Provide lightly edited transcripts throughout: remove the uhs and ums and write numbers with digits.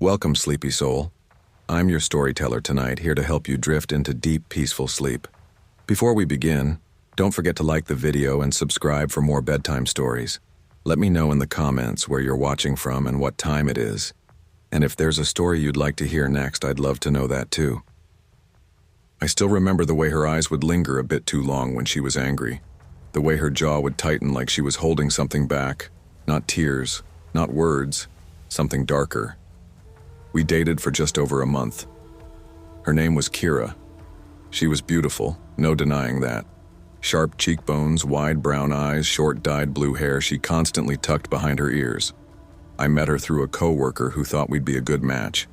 Welcome, sleepy soul. I'm your storyteller tonight, here to help you drift into deep, peaceful sleep. Before we begin, don't forget to like the video and subscribe for more bedtime stories. Let me know in the comments where you're watching from and what time it is. And if there's a story you'd like to hear next, I'd love to know that too. I still remember the way her eyes would linger a bit too long when she was angry. The way her jaw would tighten like she was holding something back. Not tears, not words, something darker. We dated for just over a month. Her name was Kira. She was beautiful, no denying that. Sharp cheekbones, wide brown eyes, short dyed blue hair she constantly tucked behind her ears. I met her through a coworker who thought we'd be a good match.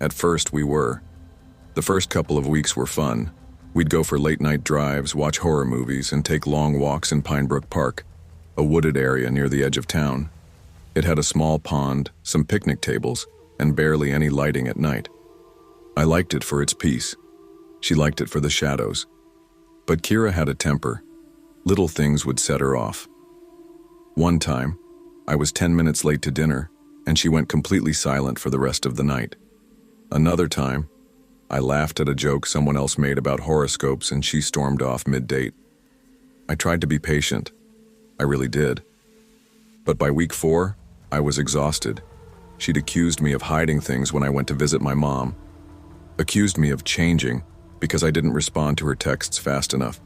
At first, we were. The first couple of weeks were fun. We'd go for late-night drives, watch horror movies, and take long walks in Pinebrook Park, a wooded area near the edge of town. It had a small pond, some picnic tables, and barely any lighting at night. I liked it for its peace. She liked it for the shadows. But Kira had a temper. Little things would set her off. One time, I was 10 minutes late to dinner, and she went completely silent for the rest of the night. Another time, I laughed at a joke someone else made about horoscopes and she stormed off mid-date. I tried to be patient. I really did. But by week 4, I was exhausted. She'd accused me of hiding things when I went to visit my mom. Accused me of changing because I didn't respond to her texts fast enough.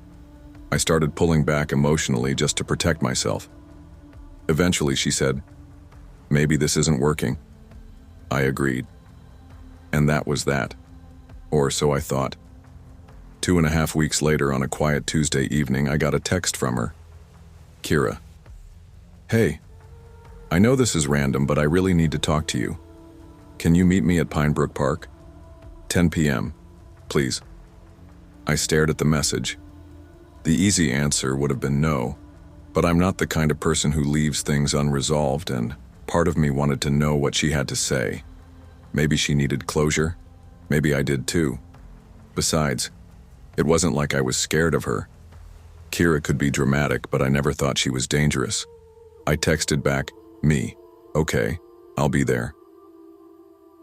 I started pulling back emotionally just to protect myself. Eventually, she said, "Maybe this isn't working." I agreed. And that was that. Or so I thought. 2.5 weeks later, on a quiet Tuesday evening, I got a text from her. Kira. "Hey, I know this is random, but I really need to talk to you. Can you meet me at Pinebrook Park? 10 p.m., please." I stared at the message. The easy answer would have been no, but I'm not the kind of person who leaves things unresolved, and part of me wanted to know what she had to say. Maybe she needed closure. Maybe I did too. Besides, it wasn't like I was scared of her. Kira could be dramatic, but I never thought she was dangerous. I texted back, "Me. Okay, I'll be there."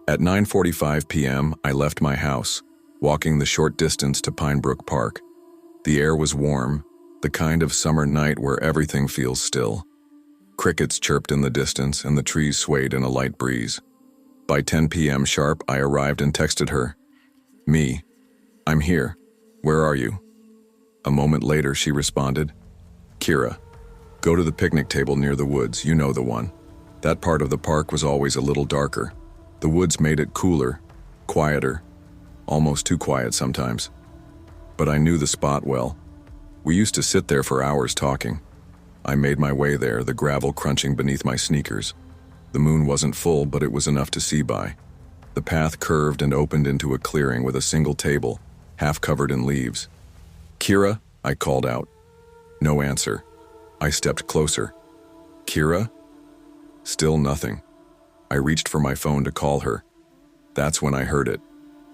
At 9:45 p.m., I left my house, walking the short distance to Pinebrook Park. The air was warm, the kind of summer night where everything feels still. Crickets chirped in the distance and the trees swayed in a light breeze. By 10 p.m. sharp, I arrived and texted her, "Me. I'm here. Where are you?" A moment later, she responded, "Kira, go to the picnic table near the woods, you know the one. That part of the park was always a little darker. The woods made it cooler, quieter, almost too quiet sometimes. But I knew the spot well. We used to sit there for hours talking." I made my way there, the gravel crunching beneath my sneakers. The moon wasn't full, but it was enough to see by. The path curved and opened into a clearing with a single table, half covered in leaves. "Kira," I called out. No answer. I stepped closer. "Kira?" Still nothing. I reached for my phone to call her. That's when I heard it.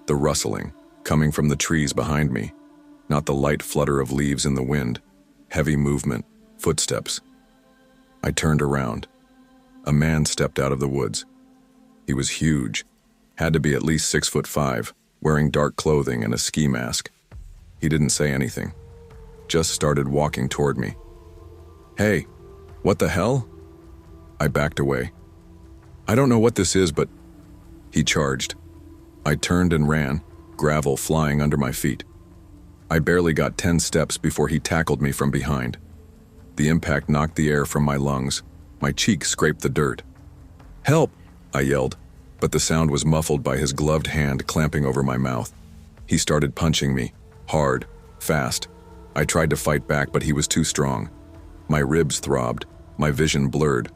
The rustling, coming from the trees behind me. Not the light flutter of leaves in the wind. Heavy movement, footsteps. I turned around. A man stepped out of the woods. He was huge. Had to be at least 6'5", wearing dark clothing and a ski mask. He didn't say anything. Just started walking toward me. "Hey, what the hell?" I backed away. "I don't know what this is, but..." He charged. I turned and ran, gravel flying under my feet. I barely got 10 steps before he tackled me from behind. The impact knocked the air from my lungs. My cheek scraped the dirt. "Help!" I yelled, but the sound was muffled by his gloved hand clamping over my mouth. He started punching me, hard, fast. I tried to fight back, but he was too strong. My ribs throbbed, my vision blurred.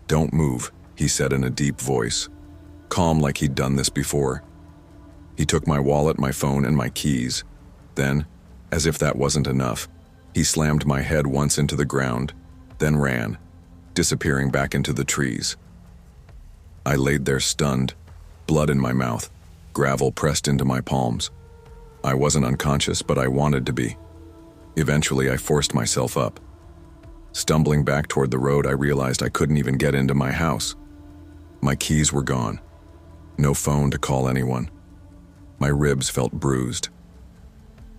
"Don't move," he said in a deep voice, calm like he'd done this before. He took my wallet, my phone, and my keys. Then, as if that wasn't enough, he slammed my head once into the ground, then ran, disappearing back into the trees. I laid there stunned, blood in my mouth, gravel pressed into my palms. I wasn't unconscious, but I wanted to be. Eventually, I forced myself up. Stumbling back toward the road, I realized I couldn't even get into my house. My keys were gone. No phone to call anyone. My ribs felt bruised.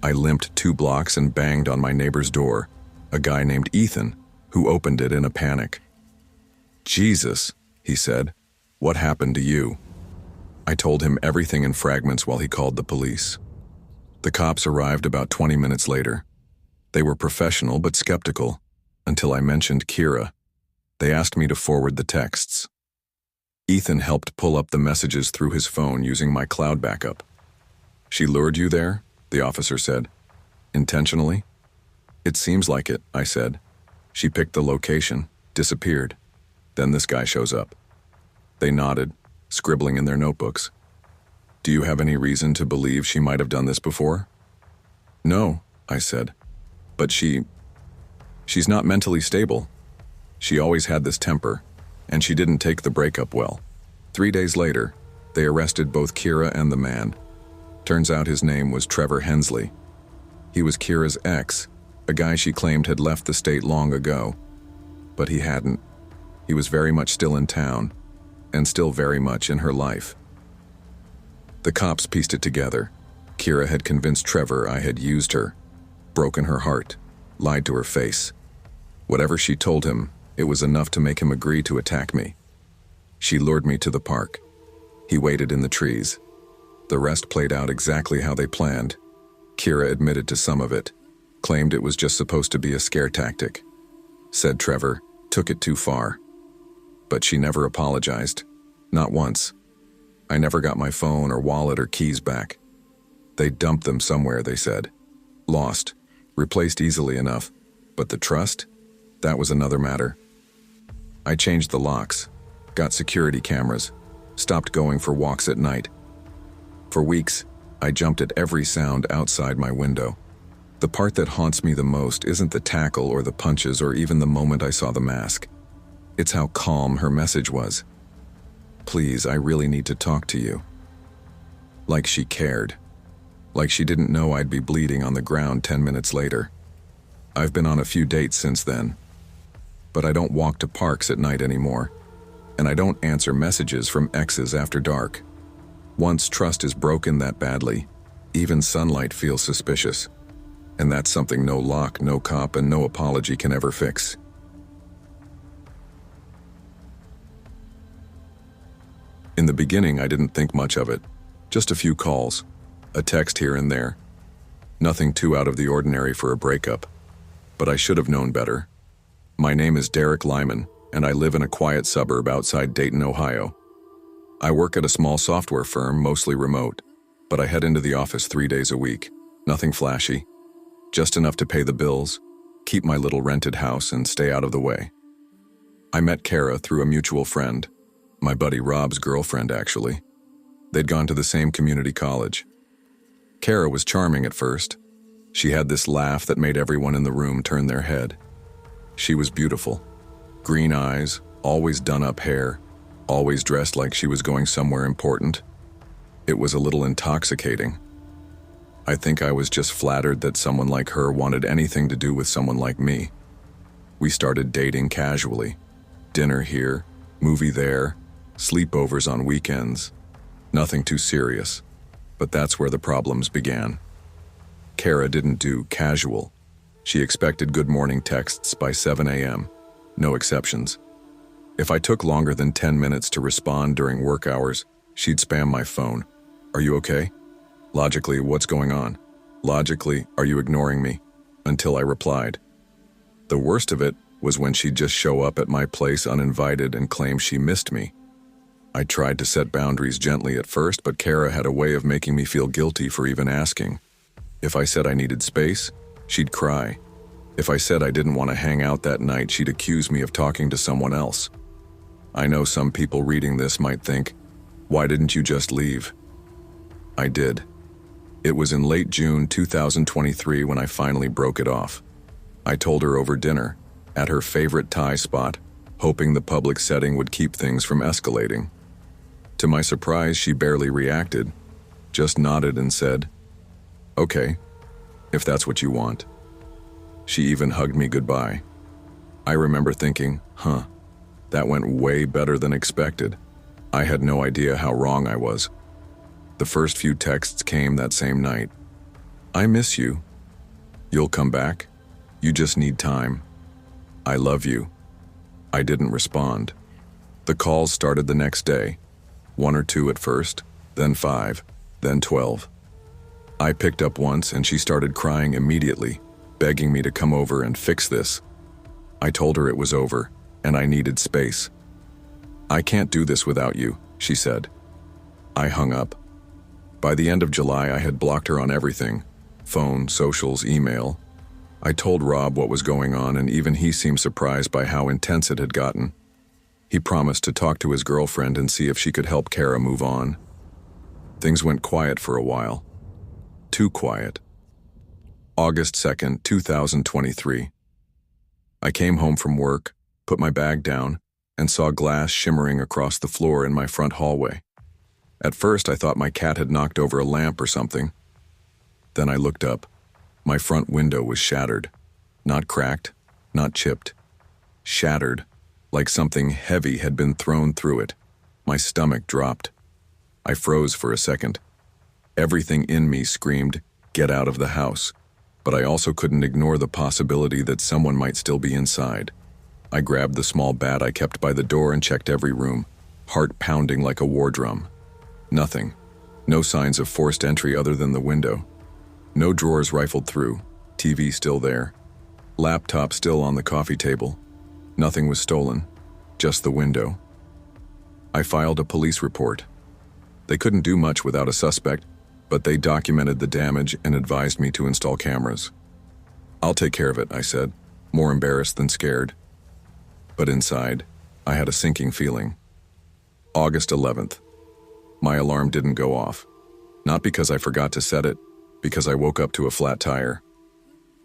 I limped 2 blocks and banged on my neighbor's door, a guy named Ethan, who opened it in a panic. "Jesus," he said, "what happened to you?" I told him everything in fragments while he called the police. The cops arrived about 20 minutes later. They were professional but skeptical, until I mentioned Kira. They asked me to forward the texts. Ethan helped pull up the messages through his phone using my cloud backup. "She lured you there?" the officer said. "Intentionally?" "It seems like it," I said. "She picked the location, disappeared. Then this guy shows up." They nodded, scribbling in their notebooks. "Do you have any reason to believe she might have done this before?" "No," I said. "But she's not mentally stable. She always had this temper, and she didn't take the breakup well." 3 days later, they arrested both Kira and the man. Turns out his name was Trevor Hensley. He was Kira's ex, a guy she claimed had left the state long ago. But he hadn't. He was very much still in town, and still very much in her life. The cops pieced it together. Kira had convinced Trevor I had used her, broken her heart, lied to her face. Whatever she told him, it was enough to make him agree to attack me. She lured me to the park. He waited in the trees. The rest played out exactly how they planned. Kira admitted to some of it, claimed it was just supposed to be a scare tactic. Said Trevor took it too far. But she never apologized. Not once. I never got my phone or wallet or keys back. They dumped them somewhere, they said. Lost. Replaced easily enough. But the trust? That was another matter. I changed the locks, got security cameras, stopped going for walks at night. For weeks, I jumped at every sound outside my window. The part that haunts me the most isn't the tackle or the punches or even the moment I saw the mask. It's how calm her message was. "Please, I really need to talk to you." Like she cared. Like she didn't know I'd be bleeding on the ground 10 minutes later. I've been on a few dates since then. But I don't walk to parks at night anymore. And I don't answer messages from exes after dark. Once trust is broken that badly, even sunlight feels suspicious. And that's something no lock, no cop, and no apology can ever fix. In the beginning, I didn't think much of it. Just a few calls, a text here and there. Nothing too out of the ordinary for a breakup. But I should have known better. My name is Derek Lyman, and I live in a quiet suburb outside Dayton, Ohio. I work at a small software firm, mostly remote, but I head into the office 3 days a week. Nothing flashy. Just enough to pay the bills, keep my little rented house, and stay out of the way. I met Kara through a mutual friend, my buddy Rob's girlfriend, actually. They'd gone to the same community college. Kara was charming at first. She had this laugh that made everyone in the room turn their head. She was beautiful. Green eyes, always done-up hair, always dressed like she was going somewhere important. It was a little intoxicating. I think I was just flattered that someone like her wanted anything to do with someone like me. We started dating casually. Dinner here, movie there, sleepovers on weekends. Nothing too serious. But that's where the problems began. Kara didn't do casual. She expected good morning texts by 7 a.m. No exceptions. If I took longer than 10 minutes to respond during work hours, she'd spam my phone. "Are you okay?" Logically, "What's going on?" Logically, "Are you ignoring me?" Until I replied. The worst of it was when she'd just show up at my place uninvited and claim she missed me. I tried to set boundaries gently at first, but Kara had a way of making me feel guilty for even asking. If I said I needed space, she'd cry. If I said I didn't want to hang out that night, she'd accuse me of talking to someone else. I know some people reading this might think, "Why didn't you just leave?" I did. It was in late June 2023 when I finally broke it off. I told her over dinner, at her favorite Thai spot, hoping the public setting would keep things from escalating. To my surprise, she barely reacted, just nodded and said, "Okay, if that's what you want." She even hugged me goodbye. I remember thinking, that went way better than expected. I had no idea how wrong I was. The first few texts came that same night. I miss you. You'll come back. You just need time. I love you. I didn't respond. The calls started the next day. 1 or 2 at first, then 5, then 12. I picked up once and she started crying immediately, begging me to come over and fix this. I told her it was over, and I needed space. I can't do this without you, she said. I hung up. By the end of July, I had blocked her on everything: phone, socials, email. I told Rob what was going on, and even he seemed surprised by how intense it had gotten. He promised to talk to his girlfriend and see if she could help Kara move on. Things went quiet for a while. Too quiet. August 2nd, 2023. I came home from work, put my bag down, and saw glass shimmering across the floor in my front hallway. At first, I thought my cat had knocked over a lamp or something. Then I looked up. My front window was shattered. Not cracked, not chipped. Shattered, like something heavy had been thrown through it. My stomach dropped. I froze for a second. Everything in me screamed, "Get out of the house." But I also couldn't ignore the possibility that someone might still be inside. I grabbed the small bat I kept by the door and checked every room, heart pounding like a war drum. Nothing. No signs of forced entry other than the window. No drawers rifled through, TV still there. Laptop still on the coffee table. Nothing was stolen, just the window. I filed a police report. They couldn't do much without a suspect, but they documented the damage and advised me to install cameras. "I'll take care of it," I said, more embarrassed than scared. But inside, I had a sinking feeling. August 11th. My alarm didn't go off. Not because I forgot to set it, because I woke up to a flat tire.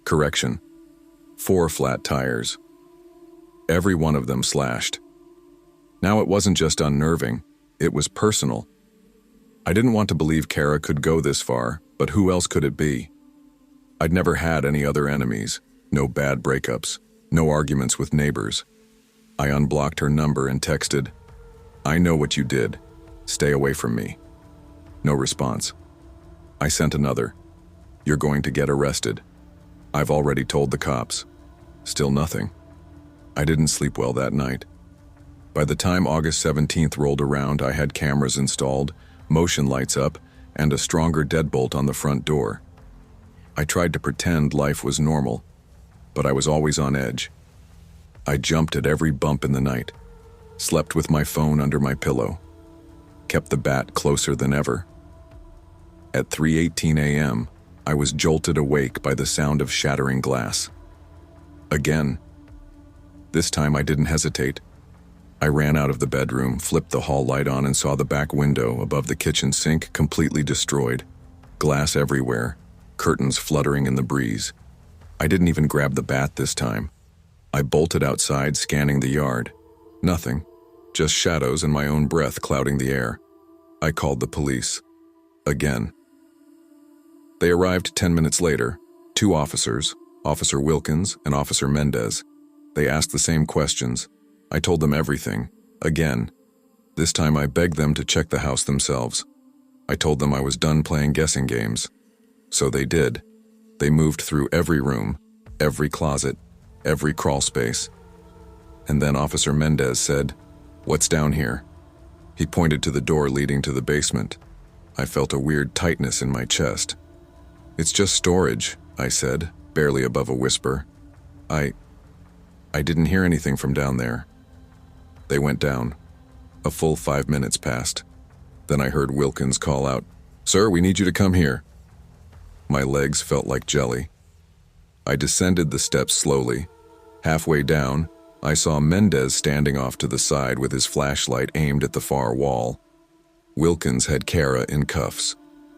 Correction. 4 flat tires. Every one of them slashed. Now it wasn't just unnerving, it was personal. I didn't want to believe Kara could go this far, but who else could it be? I'd never had any other enemies, no bad breakups, no arguments with neighbors. I unblocked her number and texted, "I know what you did. Stay away from me." No response. I sent another, "You're going to get arrested. I've already told the cops." Still nothing. I didn't sleep well that night. By the time August 17th rolled around, I had cameras installed, motion lights up, and a stronger deadbolt on the front door. I tried to pretend life was normal, but I was always on edge. I jumped at every bump in the night, slept with my phone under my pillow, kept the bat closer than ever. At 3:18 a.m., I was jolted awake by the sound of shattering glass. Again. This time I didn't hesitate. I ran out of the bedroom, flipped the hall light on, and saw the back window above the kitchen sink completely destroyed. Glass everywhere, curtains fluttering in the breeze. I didn't even grab the bat this time. I bolted outside, scanning the yard. Nothing, just shadows and my own breath clouding the air. I called the police. Again. They arrived 10 minutes later, 2 officers, Officer Wilkins and Officer Mendez. They asked the same questions. I told them everything, again. This time I begged them to check the house themselves. I told them I was done playing guessing games. So they did. They moved through every room, every closet, every crawl space. And then Officer Mendez said, "What's down here?" He pointed to the door leading to the basement. I felt a weird tightness in my chest. "It's just storage," I said, barely above a whisper. I didn't hear anything from down there." They went down. A full 5 minutes passed. Then I heard Wilkins call out, "Sir, we need you to come here." My legs felt like jelly. I descended the steps slowly. Halfway down, I saw Mendez standing off to the side with his flashlight aimed at the far wall. Wilkins had Kara in cuffs.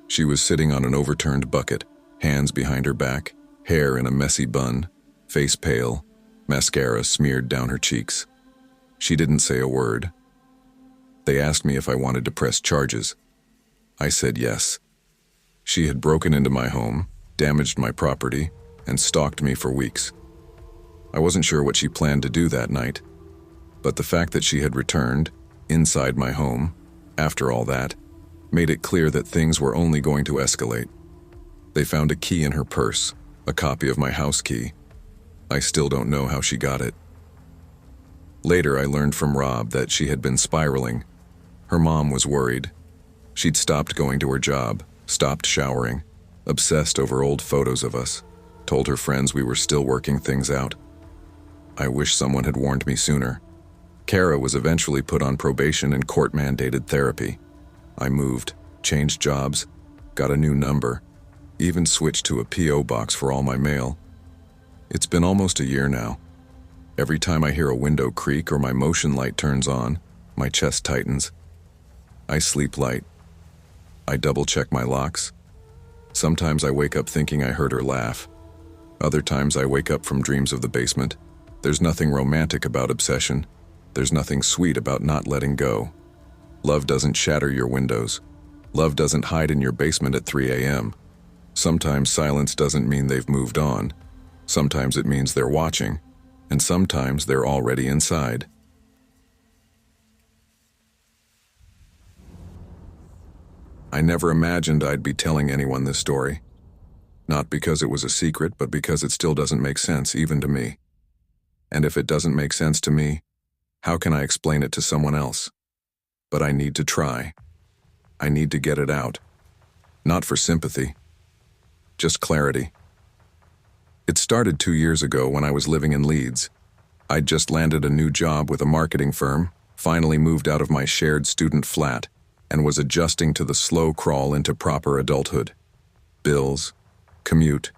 She was sitting on an overturned bucket, hands behind her back, hair in a messy bun, face pale, mascara smeared down her cheeks. She didn't say a word. They asked me if I wanted to press charges. I said yes. She had broken into my home, damaged my property, and stalked me for weeks. I wasn't sure what she planned to do that night, but the fact that she had returned, inside my home, after all that, made it clear that things were only going to escalate. They found a key in her purse, a copy of my house key. I still don't know how she got it. Later, I learned from Rob that she had been spiraling. Her mom was worried. She'd stopped going to her job, stopped showering, obsessed over old photos of us, told her friends we were still working things out. I wish someone had warned me sooner. Kara was eventually put on probation and court-mandated therapy. I moved, changed jobs, got a new number, even switched to a P.O. box for all my mail. It's been almost a year now. Every time I hear a window creak or my motion light turns on, my chest tightens. I sleep light. I double-check my locks. Sometimes I wake up thinking I heard her laugh. Other times I wake up from dreams of the basement. There's nothing romantic about obsession. There's nothing sweet about not letting go. Love doesn't shatter your windows. Love doesn't hide in your basement at 3 a.m. Sometimes silence doesn't mean they've moved on. Sometimes it means they're watching. And sometimes they're already inside. I never imagined I'd be telling anyone this story. Not because it was a secret, but because it still doesn't make sense, even to me. And if it doesn't make sense to me, how can I explain it to someone else? But I need to try. I need to get it out. Not for sympathy, just clarity. It started 2 years ago when I was living in Leeds. I'd just landed a new job with a marketing firm, finally moved out of my shared student flat, and was adjusting to the slow crawl into proper adulthood. Bills, commute,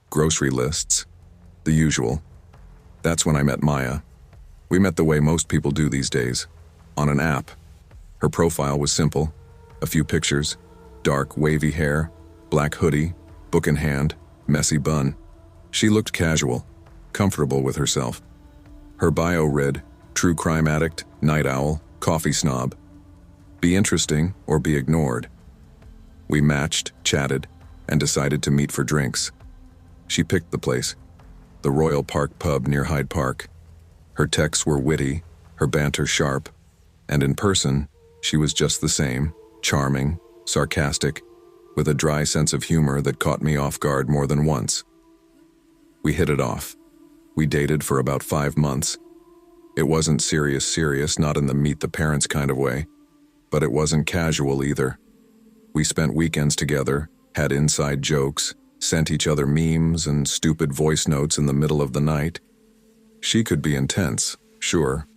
grocery lists, the usual. That's when I met Maya. We met the way most people do these days, on an app. Her profile was simple, a few pictures, dark, wavy hair, black hoodie, book in hand, messy bun. She looked casual, comfortable with herself. Her bio read, true crime addict, night owl, coffee snob. Be interesting or be ignored. We matched, chatted, and decided to meet for drinks. She picked the place, the Royal Park pub near Hyde Park. Her texts were witty, her banter sharp, and in person, she was just the same, charming, sarcastic, with a dry sense of humor that caught me off guard more than once. We hit it off. We dated for about 5 months. It wasn't serious, not in the meet the parents kind of way, but it wasn't casual either. We spent weekends together, had inside jokes, sent each other memes and stupid voice notes in the middle of the night. She could be intense, sure,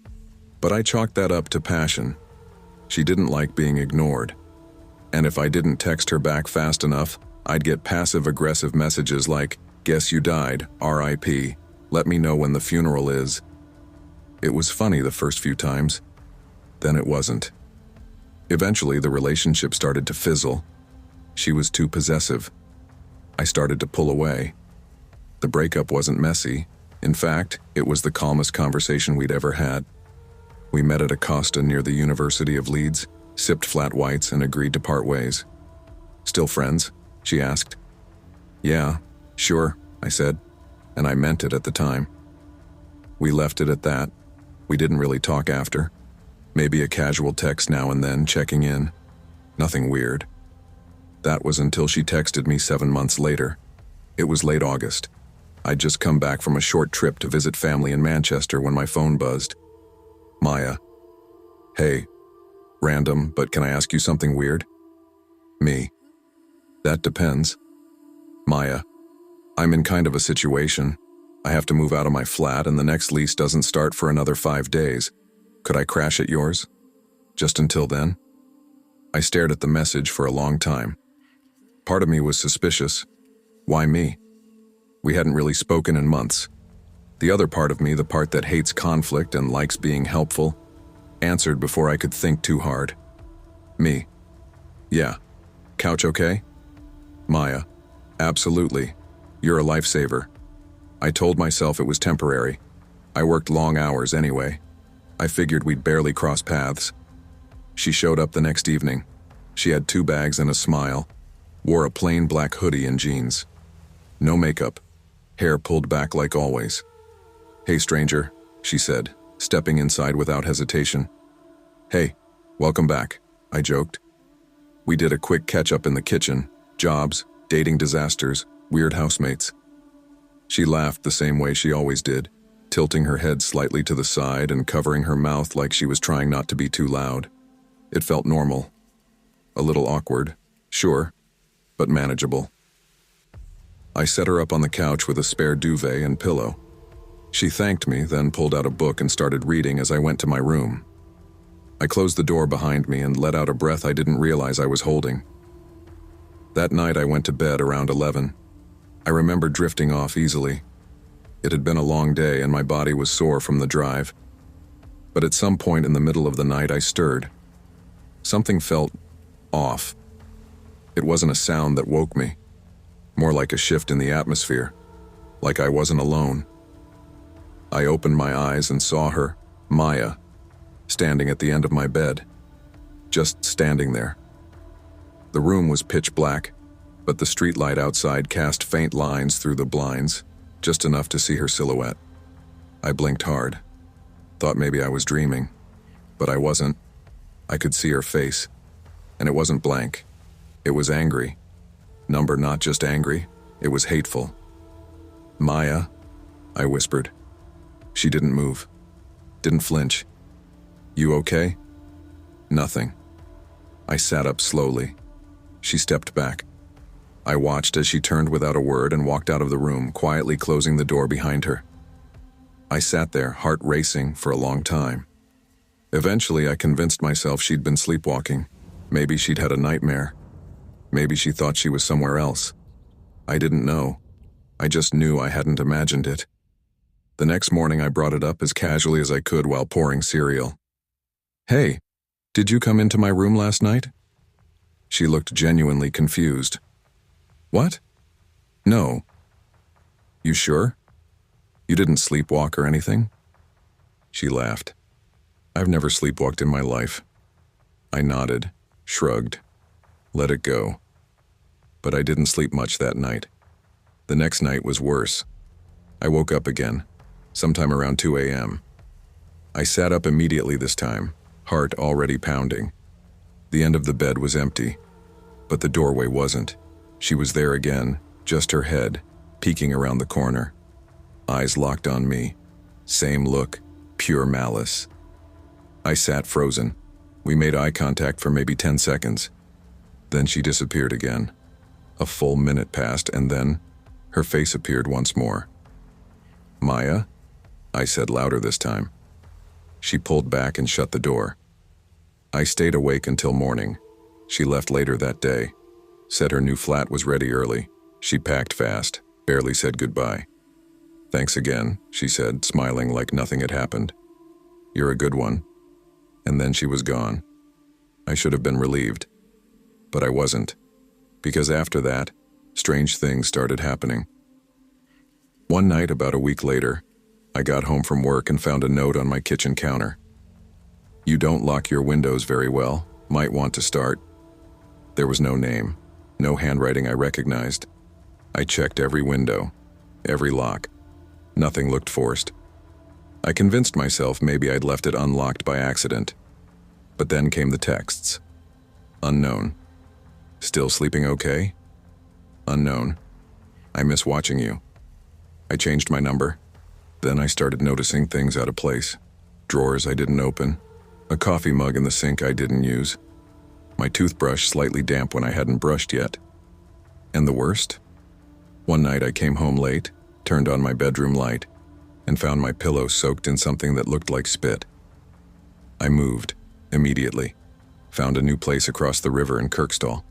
but I chalked that up to passion. She didn't like being ignored. And if I didn't text her back fast enough, I'd get passive-aggressive messages like, "Guess you died, R.I.P. Let me know when the funeral is." It was funny the first few times. Then it wasn't. Eventually, the relationship started to fizzle. She was too possessive. I started to pull away. The breakup wasn't messy. In fact, it was the calmest conversation we'd ever had. We met at a Costa near the University of Leeds, sipped flat whites, and agreed to part ways. "Still friends?" she asked. "Yeah, sure," I said, and I meant it at the time. We left it at that. We didn't really talk after. Maybe a casual text now and then, checking in. Nothing weird. That was until she texted me 7 months later. It was late August. I'd just come back from a short trip to visit family in Manchester when my phone buzzed. "Maya." "Hey. Random, but can I ask you something weird?" "Me." "That depends." "Maya. I'm in kind of a situation. I have to move out of my flat and the next lease doesn't start for another 5 days. Could I crash at yours? Just until then?" I stared at the message for a long time. Part of me was suspicious. Why me? We hadn't really spoken in months. The other part of me, the part that hates conflict and likes being helpful, answered before I could think too hard. "Me. Yeah. Couch okay?" "Maya. Absolutely. You're a lifesaver." I told myself it was temporary. I worked long hours anyway. I figured we'd barely cross paths. She showed up the next evening. She had 2 bags and a smile, wore a plain black hoodie and jeans. No makeup, hair pulled back like always. "Hey stranger," she said, stepping inside without hesitation. "Hey," Welcome back, I joked. We did a quick catch-up in the kitchen, jobs, dating disasters, weird housemates. She laughed the same way she always did, tilting her head slightly to the side and covering her mouth like she was trying not to be too loud. It felt normal. A little awkward, sure, but manageable. I set her up on the couch with a spare duvet and pillow. She thanked me, then pulled out a book and started reading as I went to my room. I closed the door behind me and let out a breath I didn't realize I was holding. That night I went to bed around 11. I remember drifting off easily. It had been a long day and my body was sore from the drive. But at some point in the middle of the night I stirred. Something felt off. It wasn't a sound that woke me. More like a shift in the atmosphere. Like I wasn't alone. I opened my eyes and saw her, Maya, standing at the end of my bed. Just standing there. The room was pitch black, but the streetlight outside cast faint lines through the blinds, just enough to see her silhouette. I blinked hard. Thought maybe I was dreaming, but I wasn't. I could see her face, and it wasn't blank. It was angry. Number not just angry, it was hateful. Maya, I whispered. She didn't move. Didn't flinch. You okay? Nothing. I sat up slowly. She stepped back. I watched as she turned without a word and walked out of the room, quietly closing the door behind her. I sat there, heart racing, for a long time. Eventually, I convinced myself she'd been sleepwalking. Maybe she'd had a nightmare. Maybe she thought she was somewhere else. I didn't know. I just knew I hadn't imagined it. The next morning, I brought it up as casually as I could while pouring cereal. Hey, did you come into my room last night? She looked genuinely confused. What? No. You sure? You didn't sleepwalk or anything? She laughed. I've never sleepwalked in my life. I nodded, shrugged, let it go. But I didn't sleep much that night. The next night was worse. I woke up again, sometime around 2 a.m. I sat up immediately this time, heart already pounding. The end of the bed was empty, but the doorway wasn't. She was there again, just her head, peeking around the corner. Eyes locked on me. Same look, pure malice. I sat frozen. We made eye contact for maybe 10 seconds. Then she disappeared again. A full minute passed and then her face appeared once more. Maya? I said louder this time. She pulled back and shut the door. I stayed awake until morning. She left later that day. Said her new flat was ready early. She packed fast, barely said goodbye. Thanks again, she said, smiling like nothing had happened. You're a good one. And then she was gone. I should have been relieved. But I wasn't. Because after that, strange things started happening. One night, about a week later, I got home from work and found a note on my kitchen counter. You don't lock your windows very well. Might want to start. There was no name, no handwriting I recognized. I checked every window, every lock. Nothing looked forced. I convinced myself maybe I'd left it unlocked by accident. But then came the texts. Unknown. Still sleeping okay? Unknown. I miss watching you. I changed my number. Then I started noticing things out of place. Drawers I didn't open. A coffee mug in the sink I didn't use. My toothbrush slightly damp when I hadn't brushed yet. And the worst? One night I came home late, turned on my bedroom light, and found my pillow soaked in something that looked like spit. I moved, immediately. Found a new place across the river in Kirkstall.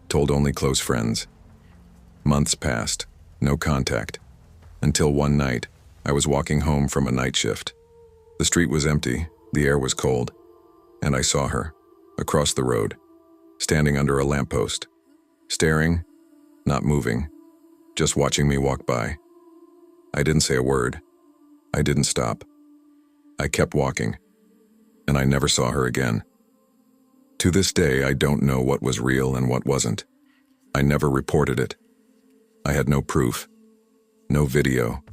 Told only close friends. Months passed, no contact. Until one night, I was walking home from a night shift. The street was empty, the air was cold, and I saw her, across the road, standing under a lamppost, staring, not moving, just watching me walk by. I didn't say a word. I didn't stop. I kept walking, and I never saw her again. To this day, I don't know what was real and what wasn't. I never reported it. I had no proof, no video,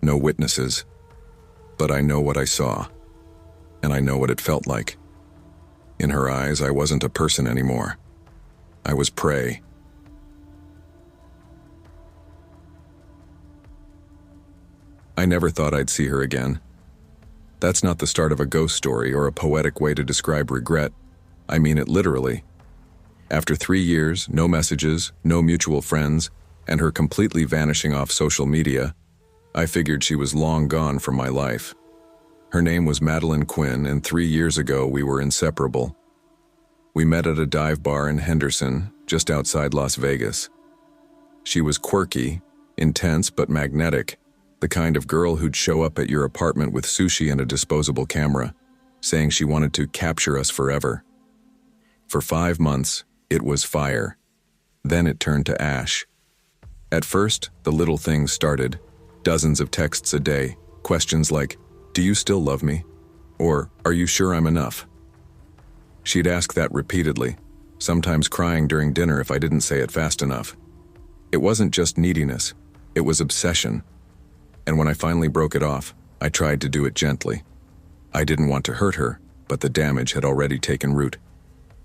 no witnesses, but I know what I saw, and I know what it felt like. In her eyes, I wasn't a person anymore. I was prey. I never thought I'd see her again. That's not the start of a ghost story or a poetic way to describe regret. I mean it literally. After 3 years, no messages, no mutual friends, and her completely vanishing off social media, I figured she was long gone from my life. Her name was Madeline Quinn, and 3 years ago we were inseparable. We met at a dive bar in Henderson, just outside Las Vegas. She was quirky, intense but magnetic, the kind of girl who'd show up at your apartment with sushi and a disposable camera, saying she wanted to capture us forever. For 5 months, it was fire. Then it turned to ash. At first, the little things started. Dozens of texts a day, questions like, "Do you still love me?" Or, "Are you sure I'm enough?" She'd ask that repeatedly, sometimes crying during dinner if I didn't say it fast enough. It wasn't just neediness, it was obsession. And when I finally broke it off, I tried to do it gently. I didn't want to hurt her, but the damage had already taken root.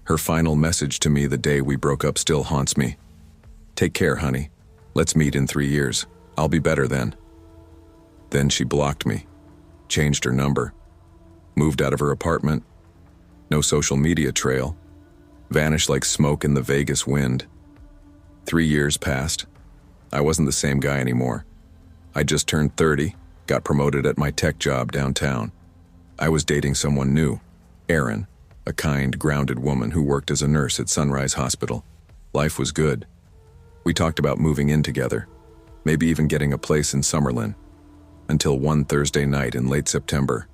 Her final message to me the day we broke up still haunts me. "Take care, honey. Let's meet in 3 years. I'll be better then." Then she blocked me, changed her number, moved out of her apartment, no social media trail, vanished like smoke in the Vegas wind. 3 years passed. I wasn't the same guy anymore. I just turned 30, got promoted at my tech job downtown. I was dating someone new, Erin, a kind, grounded woman who worked as a nurse at Sunrise Hospital. Life was good. We talked about moving in together, maybe even getting a place in Summerlin, until one Thursday night in late September,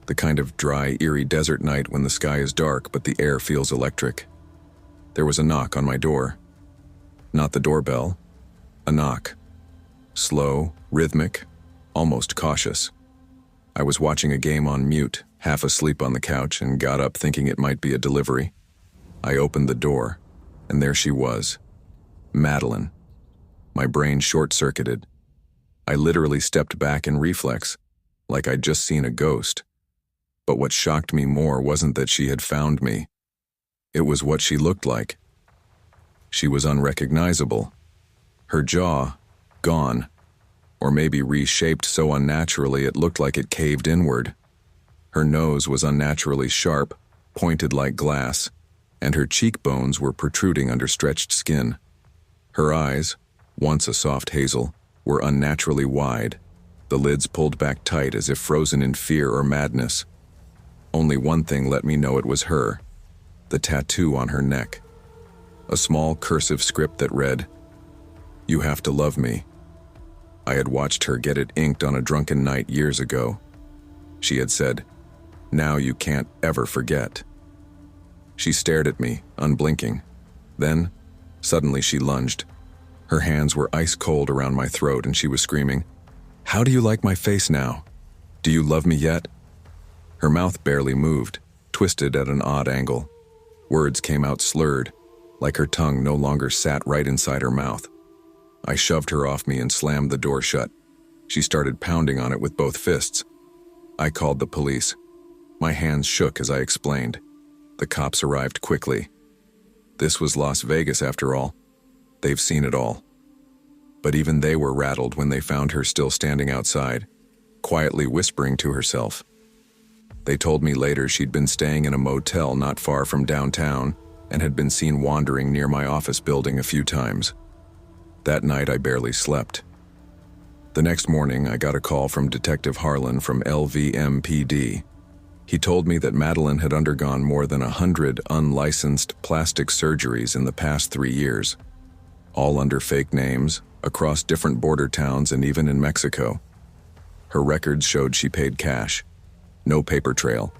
the kind of dry, eerie desert night when the sky is dark but the air feels electric. There was a knock on my door. Not the doorbell, a knock. Slow, rhythmic, almost cautious. I was watching a game on mute, half asleep on the couch, and got up thinking it might be a delivery. I opened the door, and there she was, Madeline. My brain short-circuited. I literally stepped back in reflex, like I'd just seen a ghost. But what shocked me more wasn't that she had found me. It was what she looked like. She was unrecognizable. Her jaw, gone, or maybe reshaped so unnaturally it looked like it caved inward. Her nose was unnaturally sharp, pointed like glass, and her cheekbones were protruding under stretched skin. Her eyes, once a soft hazel, were unnaturally wide, the lids pulled back tight as if frozen in fear or madness. Only one thing let me know it was her: the tattoo on her neck. A small cursive script that read, "You have to love me." I had watched her get it inked on a drunken night years ago. She had said, "Now you can't ever forget." She stared at me, unblinking. Then, suddenly she lunged. Her hands were ice cold around my throat and she was screaming, "How do you like my face now? Do you love me yet?" Her mouth barely moved, twisted at an odd angle. Words came out slurred, like her tongue no longer sat right inside her mouth. I shoved her off me and slammed the door shut. She started pounding on it with both fists. I called the police. My hands shook as I explained. The cops arrived quickly. This was Las Vegas after all. They've seen it all. But even they were rattled when they found her still standing outside, quietly whispering to herself. They told me later she'd been staying in a motel not far from downtown and had been seen wandering near my office building a few times. That night I barely slept. The next morning I got a call from Detective Harlan from LVMPD. He told me that Madeline had undergone more than 100 unlicensed plastic surgeries in the past 3 years, all under fake names, across different border towns and even in Mexico. Her records showed she paid cash. No paper trail.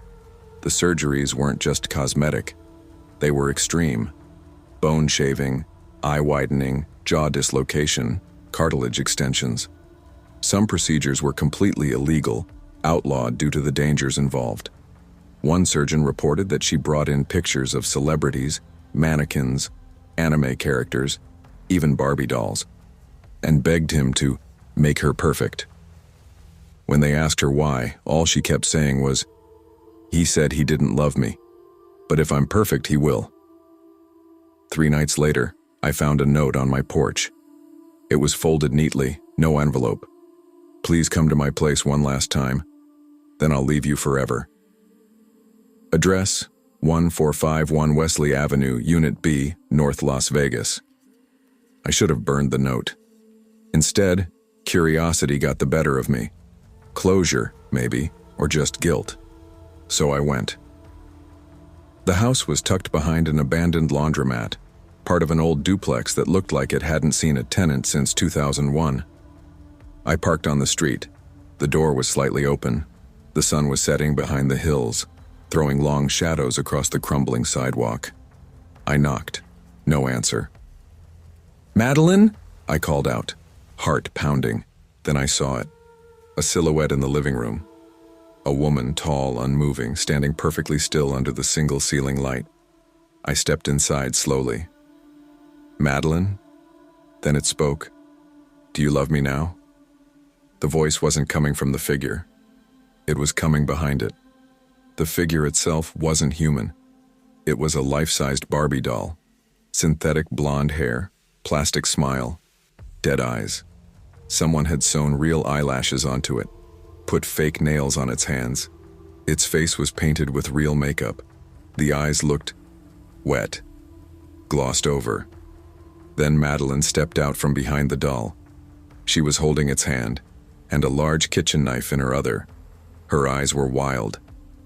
The surgeries weren't just cosmetic. They were extreme. Bone shaving, eye widening, jaw dislocation, cartilage extensions. Some procedures were completely illegal, outlawed due to the dangers involved. One surgeon reported that she brought in pictures of celebrities, mannequins, anime characters, even Barbie dolls, and begged him to make her perfect. When they asked her why, all she kept saying was, "He said he didn't love me." But if I'm perfect, he will. 3 nights later, I found a note on my porch. It was folded neatly, no envelope. Please come to my place one last time, then I'll leave you forever. Address, 1451 Wesley Avenue, Unit B, North Las Vegas. I should have burned the note. Instead, curiosity got the better of me. Closure, maybe, or just guilt. So I went. The house was tucked behind an abandoned laundromat, part of an old duplex that looked like it hadn't seen a tenant since 2001. I parked on the street. The door was slightly open. The sun was setting behind the hills, throwing long shadows across the crumbling sidewalk. I knocked. No answer. "Madeline?" I called out, heart pounding. Then I saw it. A silhouette in the living room. A woman, tall, unmoving, standing perfectly still under the single ceiling light. I stepped inside slowly. "Madeline?" Then it spoke. "Do you love me now?" The voice wasn't coming from the figure. It was coming behind it. The figure itself wasn't human. It was a life-sized Barbie doll. Synthetic blonde hair, plastic smile, dead eyes. Someone had sewn real eyelashes onto it, put fake nails on its hands. Its face was painted with real makeup. The eyes looked wet, glossed over. Then Madeline stepped out from behind the doll. She was holding its hand, and a large kitchen knife in her other. Her eyes were wild,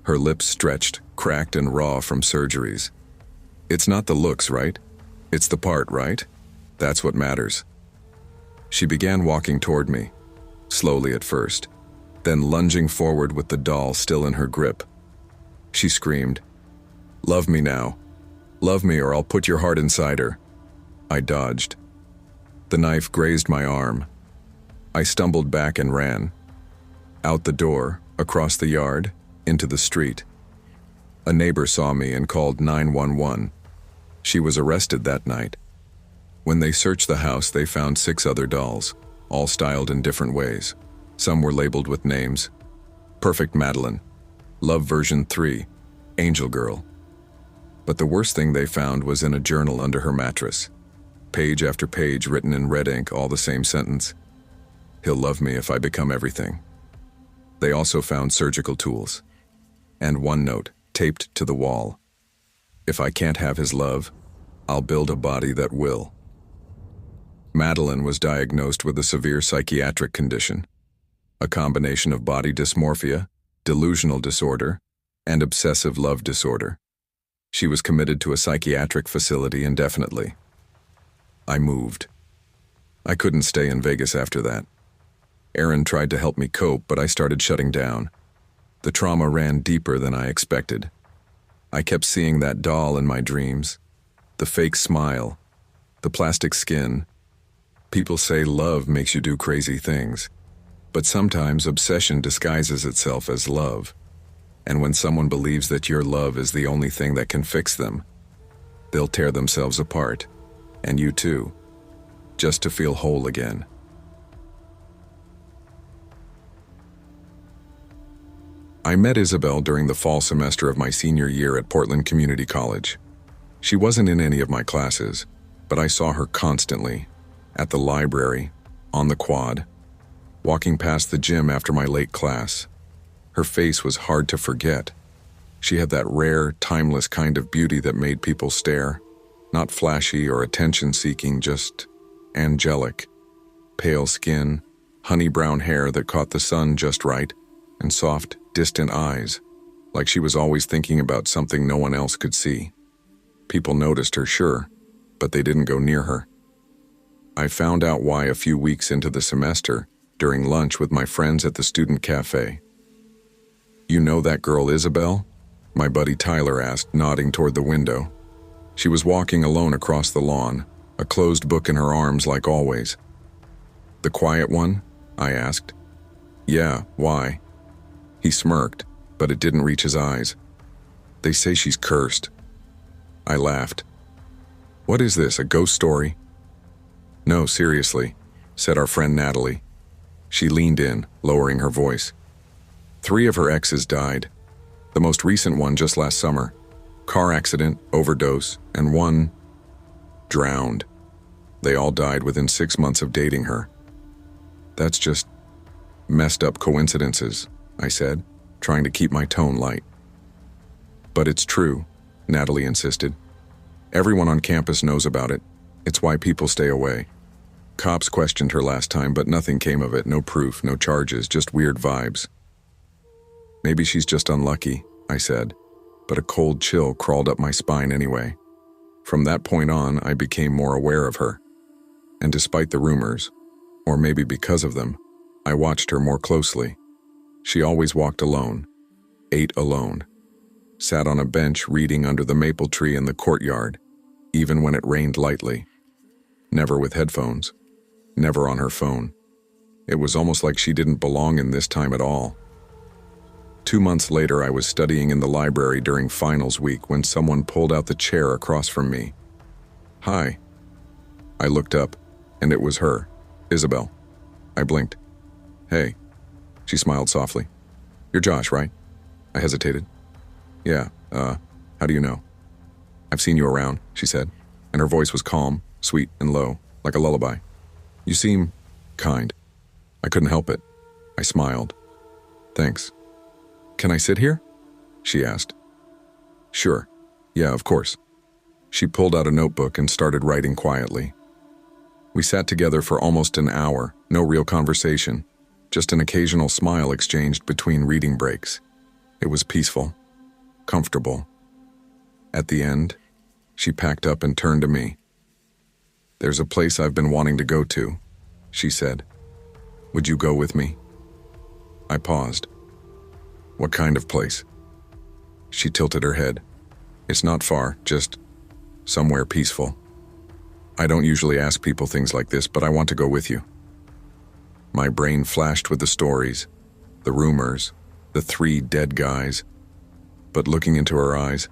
her lips stretched, cracked and raw from surgeries. It's not the looks, right? It's the part, right? That's what matters. She began walking toward me, slowly at first, then lunging forward with the doll still in her grip. She screamed, "Love me now. Love me or I'll put your heart inside her." I dodged. The knife grazed my arm. I stumbled back and ran. Out the door, across the yard, into the street. A neighbor saw me and called 911. She was arrested that night. When they searched the house, they found 6 other dolls, all styled in different ways. Some were labeled with names. Perfect Madeline, Love version 3, Angel Girl. But the worst thing they found was in a journal under her mattress. Page after page written in red ink, all the same sentence. "He'll love me if I become everything." They also found surgical tools. And one note, taped to the wall. "If I can't have his love, I'll build a body that will." Madeline was diagnosed with a severe psychiatric condition, a combination of body dysmorphia, delusional disorder, and obsessive love disorder. She was committed to a psychiatric facility indefinitely. I moved. I couldn't stay in Vegas after that. Aaron tried to help me cope, but I started shutting down. The trauma ran deeper than I expected. I kept seeing that doll in my dreams, the fake smile, the plastic skin. People say love makes you do crazy things, but sometimes obsession disguises itself as love. And when someone believes that your love is the only thing that can fix them, they'll tear themselves apart, and you too, just to feel whole again. I met Isabel during the fall semester of my senior year at Portland Community College. She wasn't in any of my classes, but I saw her constantly, at the library, on the quad, walking past the gym after my late class. Her face was hard to forget. She had that rare, timeless kind of beauty that made people stare, not flashy or attention-seeking, just angelic. Pale skin, honey brown hair that caught the sun just right, and soft, distant eyes, like she was always thinking about something no one else could see. People noticed her, sure, but they didn't go near her. I found out why a few weeks into the semester, during lunch with my friends at the student cafe. "You know that girl Isabel?" my buddy Tyler asked, nodding toward the window. She was walking alone across the lawn, a closed book in her arms like always. "The quiet one?" I asked. "Yeah, why?" He smirked, but it didn't reach his eyes. "They say she's cursed." I laughed. "What is this, a ghost story?" "No, seriously," said our friend Natalie. She leaned in, lowering her voice. 3 of her exes died. The most recent one just last summer. Car accident, overdose, and one drowned. They all died within 6 months of dating her. That's just messed up coincidences, I said, trying to keep my tone light. But it's true, Natalie insisted. Everyone on campus knows about it. It's why people stay away. Cops questioned her last time, but nothing came of it. No proof, no charges, just weird vibes. Maybe she's just unlucky, I said, but a cold chill crawled up my spine anyway. From that point on, I became more aware of her. And despite the rumors, or maybe because of them, I watched her more closely. She always walked alone, ate alone, sat on a bench reading under the maple tree in the courtyard, even when it rained lightly. Never with headphones, never on her phone. It was almost like she didn't belong in this time at all. 2 months later, I was studying in the library during finals week when someone pulled out the chair across from me. "Hi." I looked up, and it was her, Isabel. I blinked. "Hey." She smiled softly. "You're Josh, right?" I hesitated. "Yeah, how do you know?" "I've seen you around," she said, and her voice was calm, sweet, and low, like a lullaby. "You seem kind." I couldn't help it. I smiled. "Thanks." "Can I sit here?" she asked. "Sure. Yeah, of course." She pulled out a notebook and started writing quietly. We sat together for almost an hour, no real conversation, just an occasional smile exchanged between reading breaks. It was peaceful, comfortable. At the end, she packed up and turned to me. "There's a place I've been wanting to go to," she said. "Would you go with me?" I paused. "What kind of place?" She tilted her head. "It's not far, just somewhere peaceful. I don't usually ask people things like this, but I want to go with you." My brain flashed with the stories, the rumors, the 3 dead guys. But looking into her eyes,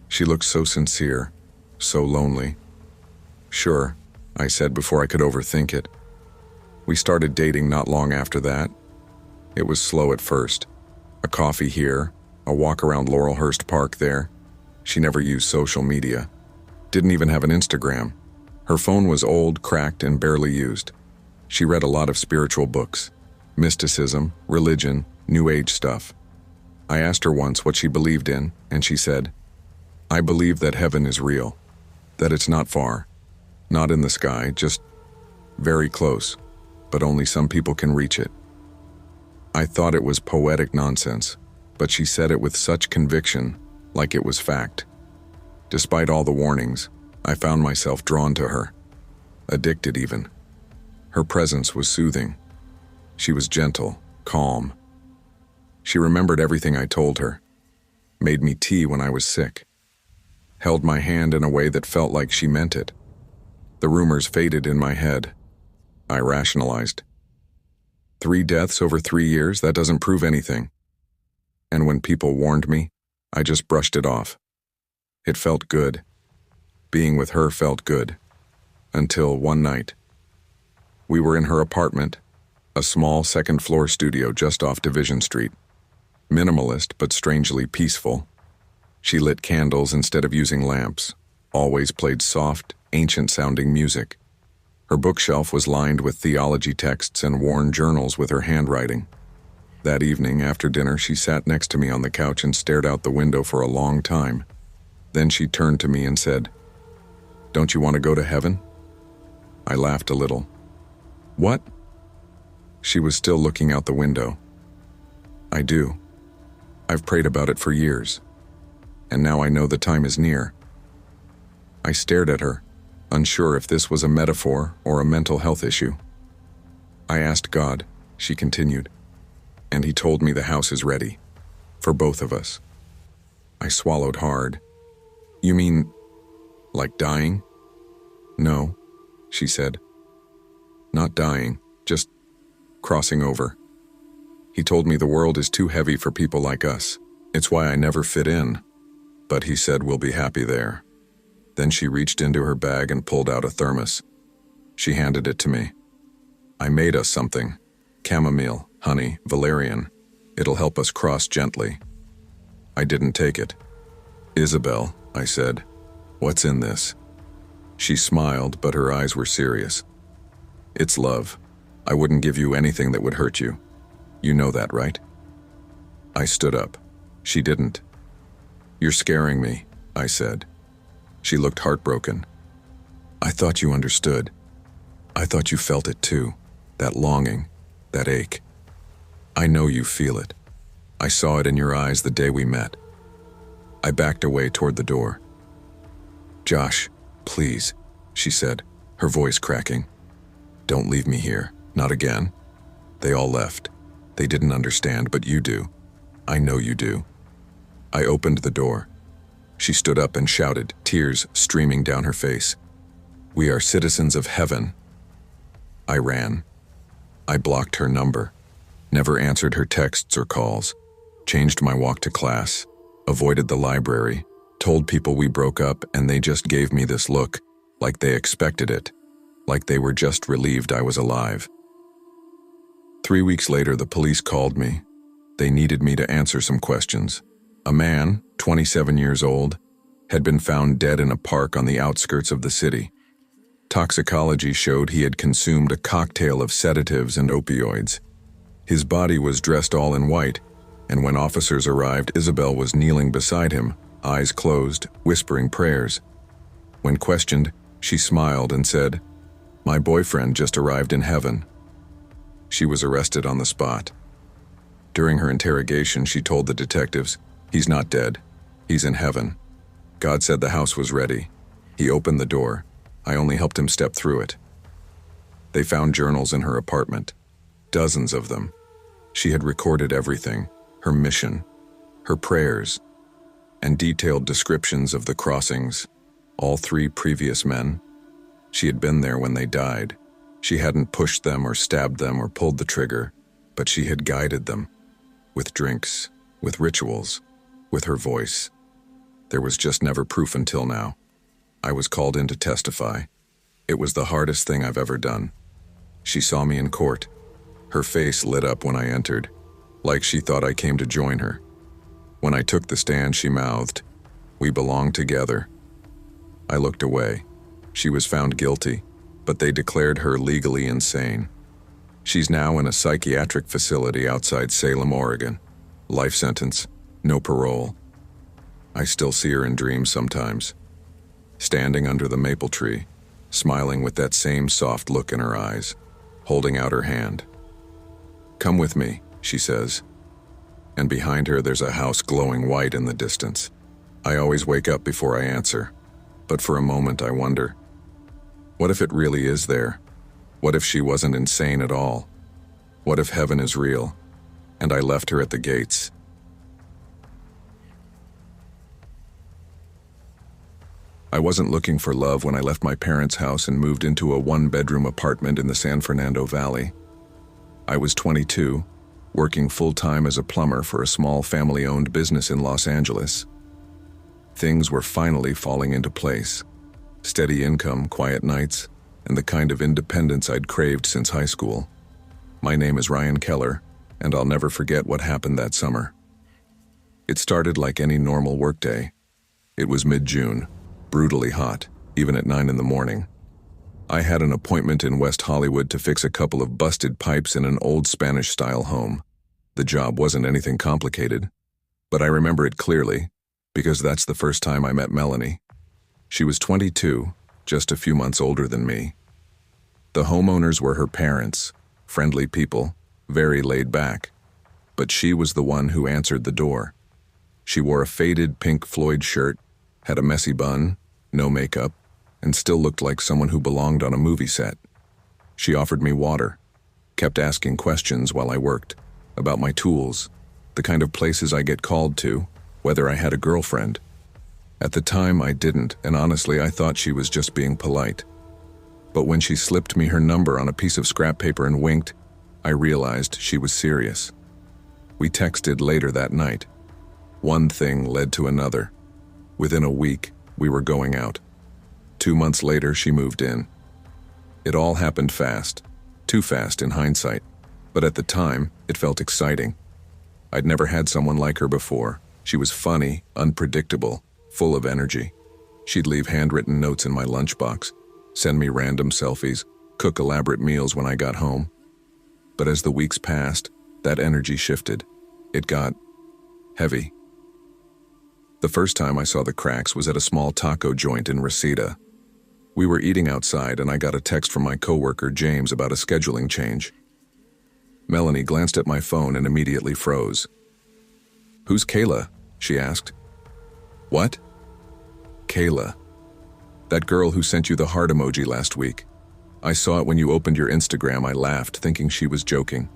she looked so sincere, so lonely. "Sure," I said before I could overthink it. We started dating not long after that. It was slow at first. A coffee here, a walk around Laurelhurst Park there. She never used social media. Didn't even have an Instagram. Her phone was old, cracked, and barely used. She read a lot of spiritual books, mysticism, religion, New Age stuff. I asked her once what she believed in, and she said, "I believe that heaven is real, that it's not far, not in the sky, just very close, but only some people can reach it." I thought it was poetic nonsense, but she said it with such conviction, like it was fact. Despite all the warnings, I found myself drawn to her, addicted even. Her presence was soothing. She was gentle, calm. She remembered everything I told her, made me tea when I was sick, held my hand in a way that felt like she meant it. The rumors faded in my head. I rationalized. 3 deaths over 3 years, that doesn't prove anything. And when people warned me, I just brushed it off. It felt good. Being with her felt good. Until one night. We were in her apartment, a small second-floor studio just off Division Street. Minimalist, but strangely peaceful. She lit candles instead of using lamps, always played soft, ancient-sounding music. Her bookshelf was lined with theology texts and worn journals with her handwriting. That evening, after dinner, she sat next to me on the couch and stared out the window for a long time. Then she turned to me and said, "Don't you want to go to heaven?" I laughed a little. "What?" She was still looking out the window. "I do. I've prayed about it for years. And now I know the time is near." I stared at her, unsure if this was a metaphor or a mental health issue. "I asked God," she continued, "and he told me the house is ready. For both of us." I swallowed hard. "You mean, like dying?" "No," she said. "Not dying, just crossing over. He told me the world is too heavy for people like us. It's why I never fit in. But he said we'll be happy there." Then she reached into her bag and pulled out a thermos. She handed it to me. "I made us something. Chamomile, honey, valerian. It'll help us cross gently." I didn't take it. Isabel, I said, what's in this? She smiled, but her eyes were serious. It's love. I wouldn't give you anything that would hurt you. You know that, right? I stood up. She didn't. You're scaring me, I said. She looked heartbroken. I thought you understood. I thought you felt it too. That longing, that ache. I know you feel it. I saw it in your eyes the day we met. I backed away toward the door. Josh, please, she said, her voice cracking. Don't leave me here, not again. They all left. They didn't understand, but you do. I know you do. I opened the door. She stood up and shouted, tears streaming down her face. We are citizens of heaven. I ran. I blocked her number, never answered her texts or calls, changed my walk to class, avoided the library, told people we broke up, and they just gave me this look, like they expected it, like they were just relieved I was alive. 3 weeks later, the police called me. They needed me to answer some questions. A man, 27 years old, had been found dead in a park on the outskirts of the city. Toxicology showed he had consumed a cocktail of sedatives and opioids. His body was dressed all in white, and when officers arrived, Isabel was kneeling beside him, eyes closed, whispering prayers. When questioned, she smiled and said, "My boyfriend just arrived in heaven." She was arrested on the spot. During her interrogation, she told the detectives, "He's not dead. He's in heaven. God said the house was ready. He opened the door. I only helped him step through it." They found journals in her apartment, dozens of them. She had recorded everything, her mission, her prayers, and detailed descriptions of the crossings, all 3 previous men. She had been there when they died. She hadn't pushed them or stabbed them or pulled the trigger, but she had guided them, with drinks, with rituals, with her voice. There was just never proof until now. I was called in to testify. It was the hardest thing I've ever done. She saw me in court. Her face lit up when I entered, like she thought I came to join her. When I took the stand, she mouthed, "We belong together." I looked away. She was found guilty, but they declared her legally insane. She's now in a psychiatric facility outside Salem, Oregon. Life sentence, no parole. I still see her in dreams sometimes, standing under the maple tree, smiling with that same soft look in her eyes, holding out her hand. "Come with me," she says. And behind her there's a house glowing white in the distance. I always wake up before I answer, but for a moment I wonder, what if it really is there? What if she wasn't insane at all? What if heaven is real, and I left her at the gates? I wasn't looking for love when I left my parents' house and moved into a 1-bedroom apartment in the San Fernando Valley. I was 22, working full-time as a plumber for a small family-owned business in Los Angeles. Things were finally falling into place. Steady income, quiet nights, and the kind of independence I'd craved since high school. My name is Ryan Keller, and I'll never forget what happened that summer. It started like any normal workday. It was mid-June, brutally hot, even at 9 in the morning. I had an appointment in West Hollywood to fix a couple of busted pipes in an old Spanish-style home. The job wasn't anything complicated, but I remember it clearly, because that's the first time I met Melanie. She was 22, just a few months older than me. The homeowners were her parents, friendly people, very laid back, but she was the one who answered the door. She wore a faded Pink Floyd shirt, had a messy bun, no makeup, and still looked like someone who belonged on a movie set. She offered me water, kept asking questions while I worked, about my tools, the kind of places I get called to, whether I had a girlfriend. At the time, I didn't, and honestly, I thought she was just being polite. But when she slipped me her number on a piece of scrap paper and winked, I realized she was serious. We texted later that night. One thing led to another. Within a week, we were going out. 2 months later, she moved in. It all happened fast, too fast in hindsight, but at the time, it felt exciting. I'd never had someone like her before. She was funny, unpredictable, full of energy. She'd leave handwritten notes in my lunchbox, send me random selfies, cook elaborate meals when I got home. But as the weeks passed, that energy shifted. It got heavy. The first time I saw the cracks was at a small taco joint in Reseda. We were eating outside and I got a text from my coworker James about a scheduling change. Melanie glanced at my phone and immediately froze. "Who's Kayla?" she asked. "What?" "Kayla. That girl who sent you the heart emoji last week. I saw it when you opened your Instagram. I laughed, thinking she was joking.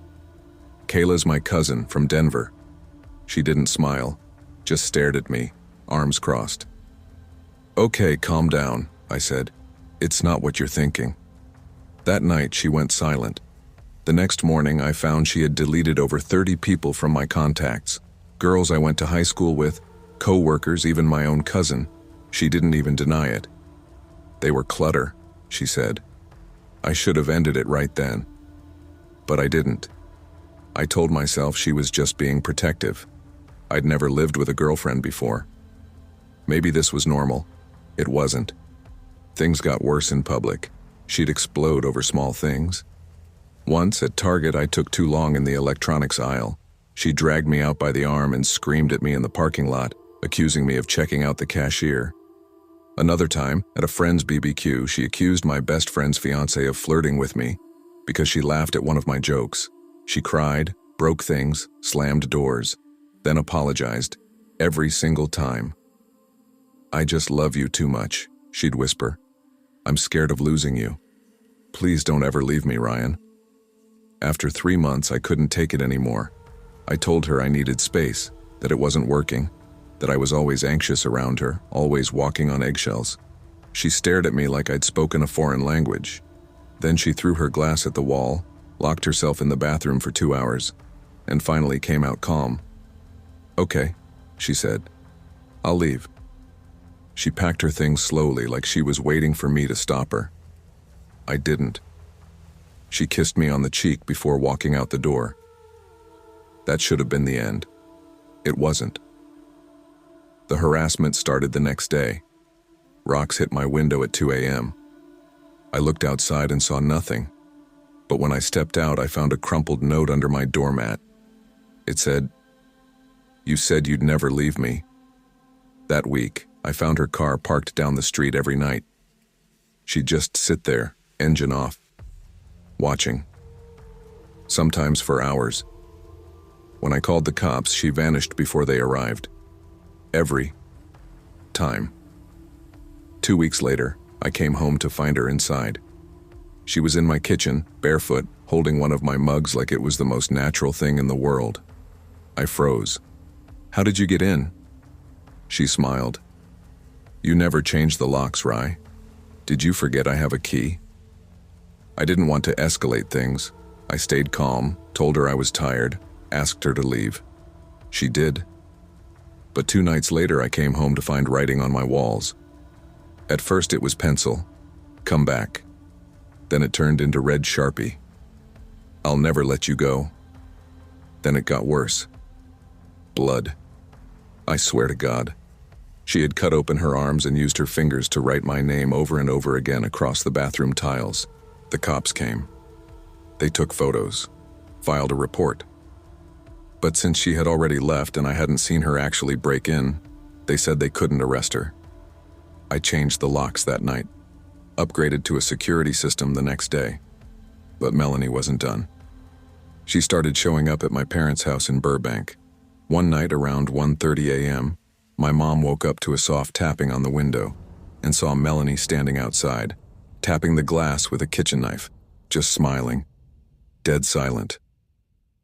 Kayla's my cousin from Denver." She didn't smile, just stared at me, arms crossed. "Okay, calm down," I said. "It's not what you're thinking." That night, she went silent. The next morning, I found she had deleted over 30 people from my contacts. Girls I went to high school with, co-workers, even my own cousin. She didn't even deny it. "They were clutter," she said. "I should have ended it right then." But I didn't. I told myself she was just being protective. I'd never lived with a girlfriend before. Maybe this was normal. It wasn't. Things got worse in public. She'd explode over small things. Once, at Target, I took too long in the electronics aisle. She dragged me out by the arm and screamed at me in the parking lot, accusing me of checking out the cashier. Another time, at a friend's BBQ, she accused my best friend's fiancé of flirting with me because she laughed at one of my jokes. She cried, broke things, slammed doors, then apologized every single time. "I just love you too much," she'd whisper. "I'm scared of losing you. Please don't ever leave me, Ryan." After 3 months, I couldn't take it anymore. I told her I needed space, that it wasn't working, that I was always anxious around her, always walking on eggshells. She stared at me like I'd spoken a foreign language. Then she threw her glass at the wall, locked herself in the bathroom for 2 hours, and finally came out calm. "Okay," she said. "I'll leave." She packed her things slowly, like she was waiting for me to stop her. I didn't. She kissed me on the cheek before walking out the door. That should have been the end. It wasn't. The harassment started the next day. Rocks hit my window at 2 a.m. I looked outside and saw nothing. But when I stepped out, I found a crumpled note under my doormat. It said, "You said you'd never leave me." That week, I found her car parked down the street every night. She'd just sit there, engine off, watching. Sometimes for hours. When I called the cops, she vanished before they arrived. Every time. 2 weeks later, I came home to find her inside. She was in my kitchen, barefoot, holding one of my mugs like it was the most natural thing in the world. I froze. "How did you get in?" She smiled. "You never changed the locks, Rye. Did you forget I have a key?" I didn't want to escalate things. I stayed calm, told her I was tired, asked her to leave. She did. But 2 nights later, I came home to find writing on my walls. At first it was pencil. "Come back." Then it turned into red Sharpie. "I'll never let you go." Then it got worse. Blood. I swear to God. She had cut open her arms and used her fingers to write my name over and over again across the bathroom tiles. The cops came. They took photos, filed a report. But since she had already left and I hadn't seen her actually break in, they said they couldn't arrest her. I changed the locks that night, upgraded to a security system the next day. But Melanie wasn't done. She started showing up at my parents' house in Burbank. One night around 1:30 a.m., my mom woke up to a soft tapping on the window and saw Melanie standing outside, tapping the glass with a kitchen knife, just smiling, dead silent.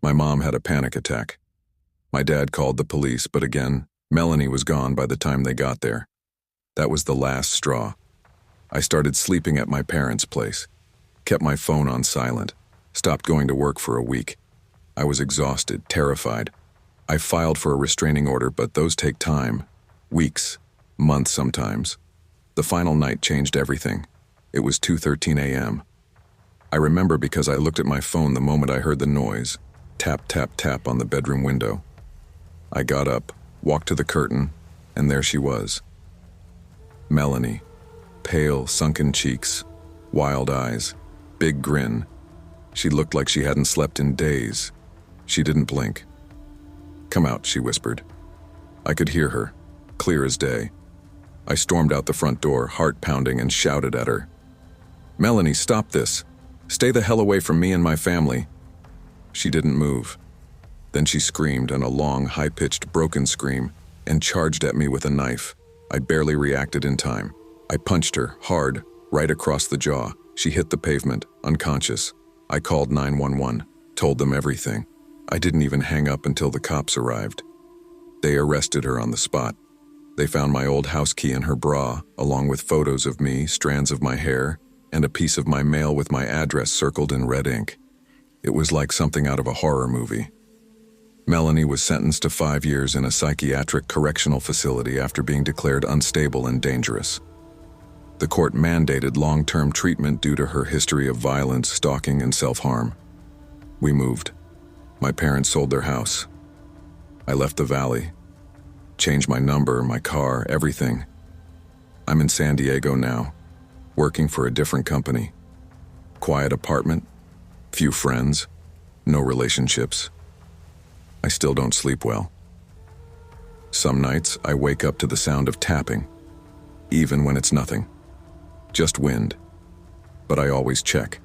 My mom had a panic attack. My dad called the police, but again, Melanie was gone by the time they got there. That was the last straw. I started sleeping at my parents' place, kept my phone on silent, stopped going to work for a week. I was exhausted, terrified. I filed for a restraining order, but those take time. Weeks, months sometimes. The final night changed everything. It was 2:13 a.m. I remember because I looked at my phone the moment I heard the noise. Tap, tap, tap on the bedroom window. I got up, walked to the curtain, and there she was, Melanie. Pale, sunken cheeks, wild eyes, big grin. She looked like she hadn't slept in days. She didn't blink. "Come out," she whispered. I could hear her, clear as day. I stormed out the front door, heart pounding, and shouted at her. "Melanie, stop this. Stay the hell away from me and my family." She didn't move. Then she screamed, and a long, high-pitched, broken scream, and charged at me with a knife. I barely reacted in time. I punched her, hard, right across the jaw. She hit the pavement, unconscious. I called 911, told them everything. I didn't even hang up until the cops arrived. They arrested her on the spot. They found my old house key in her bra, along with photos of me, strands of my hair, and a piece of my mail with my address circled in red ink. It was like something out of a horror movie. Melanie was sentenced to 5 years in a psychiatric correctional facility after being declared unstable and dangerous. The court mandated long-term treatment due to her history of violence, stalking, and self-harm. We moved. My parents sold their house. I left the valley. Changed my number, my car, everything. I'm in San Diego now, working for a different company. Quiet apartment, few friends, no relationships. I still don't sleep well. Some nights I wake up to the sound of tapping, even when it's nothing. Just wind. But I always check,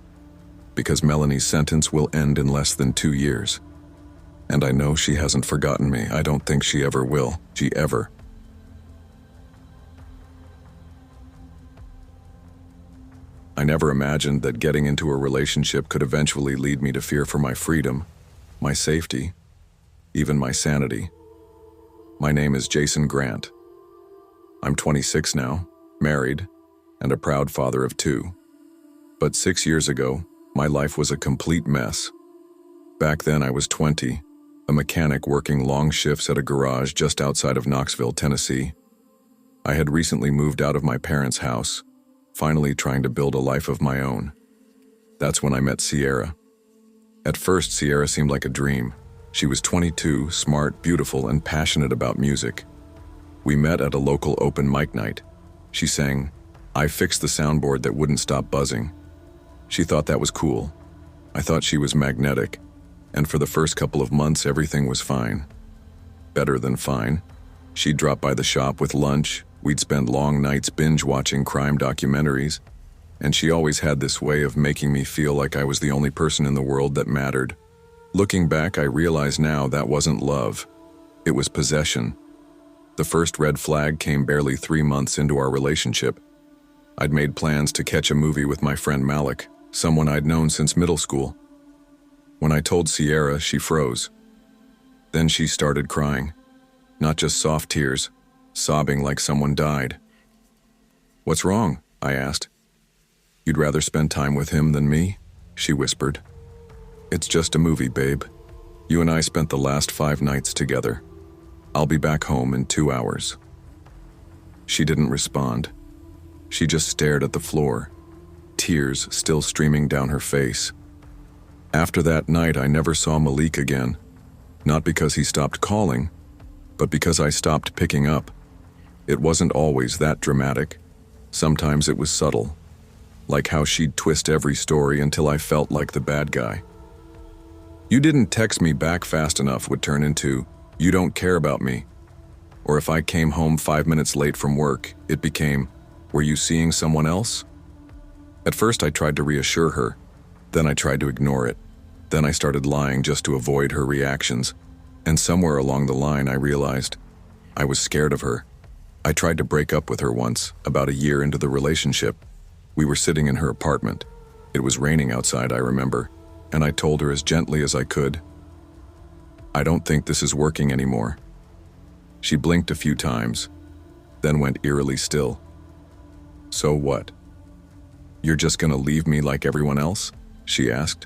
because Melanie's sentence will end in less than 2 years. And I know she hasn't forgotten me. I don't think she ever will. She ever. I never imagined that getting into a relationship could eventually lead me to fear for my freedom, my safety, even my sanity. My name is Jason Grant. I'm 26 now, married, and a proud father of 2. But 6 years ago, my life was a complete mess. Back then I was 20, a mechanic working long shifts at a garage just outside of Knoxville, Tennessee. I had recently moved out of my parents' house, finally trying to build a life of my own. That's when I met Sierra. At first, Sierra seemed like a dream. She was 22, smart, beautiful, and passionate about music. We met at a local open mic night. She sang, "I fixed the soundboard that wouldn't stop buzzing." She thought that was cool. I thought she was magnetic, and for the first couple of months everything was fine. Better than fine. She'd drop by the shop with lunch, we'd spend long nights binge-watching crime documentaries, and she always had this way of making me feel like I was the only person in the world that mattered. Looking back, I realize now that wasn't love. It was possession. The first red flag came barely 3 months into our relationship. I'd made plans to catch a movie with my friend Malik, someone I'd known since middle school. When I told Sierra, she froze. Then she started crying. Not just soft tears, sobbing like someone died. "What's wrong?" I asked. "You'd rather spend time with him than me?" she whispered. "It's just a movie, babe. You and I spent the last 5 nights together. I'll be back home in 2 hours." She didn't respond. She just stared at the floor, tears still streaming down her face. After that night, I never saw Malik again. Not because he stopped calling, but because I stopped picking up. It wasn't always that dramatic. Sometimes it was subtle, like how she'd twist every story until I felt like the bad guy. "You didn't text me back fast enough" would turn into, "You don't care about me." Or if I came home 5 minutes late from work, it became, "Were you seeing someone else?" At first I tried to reassure her, then I tried to ignore it. Then I started lying just to avoid her reactions, and somewhere along the line I realized I was scared of her. I tried to break up with her once, about a year into the relationship. We were sitting in her apartment. It was raining outside, I remember, and I told her as gently as I could, "I don't think this is working anymore." She blinked a few times, then went eerily still. "So what? You're just gonna leave me like everyone else?" she asked.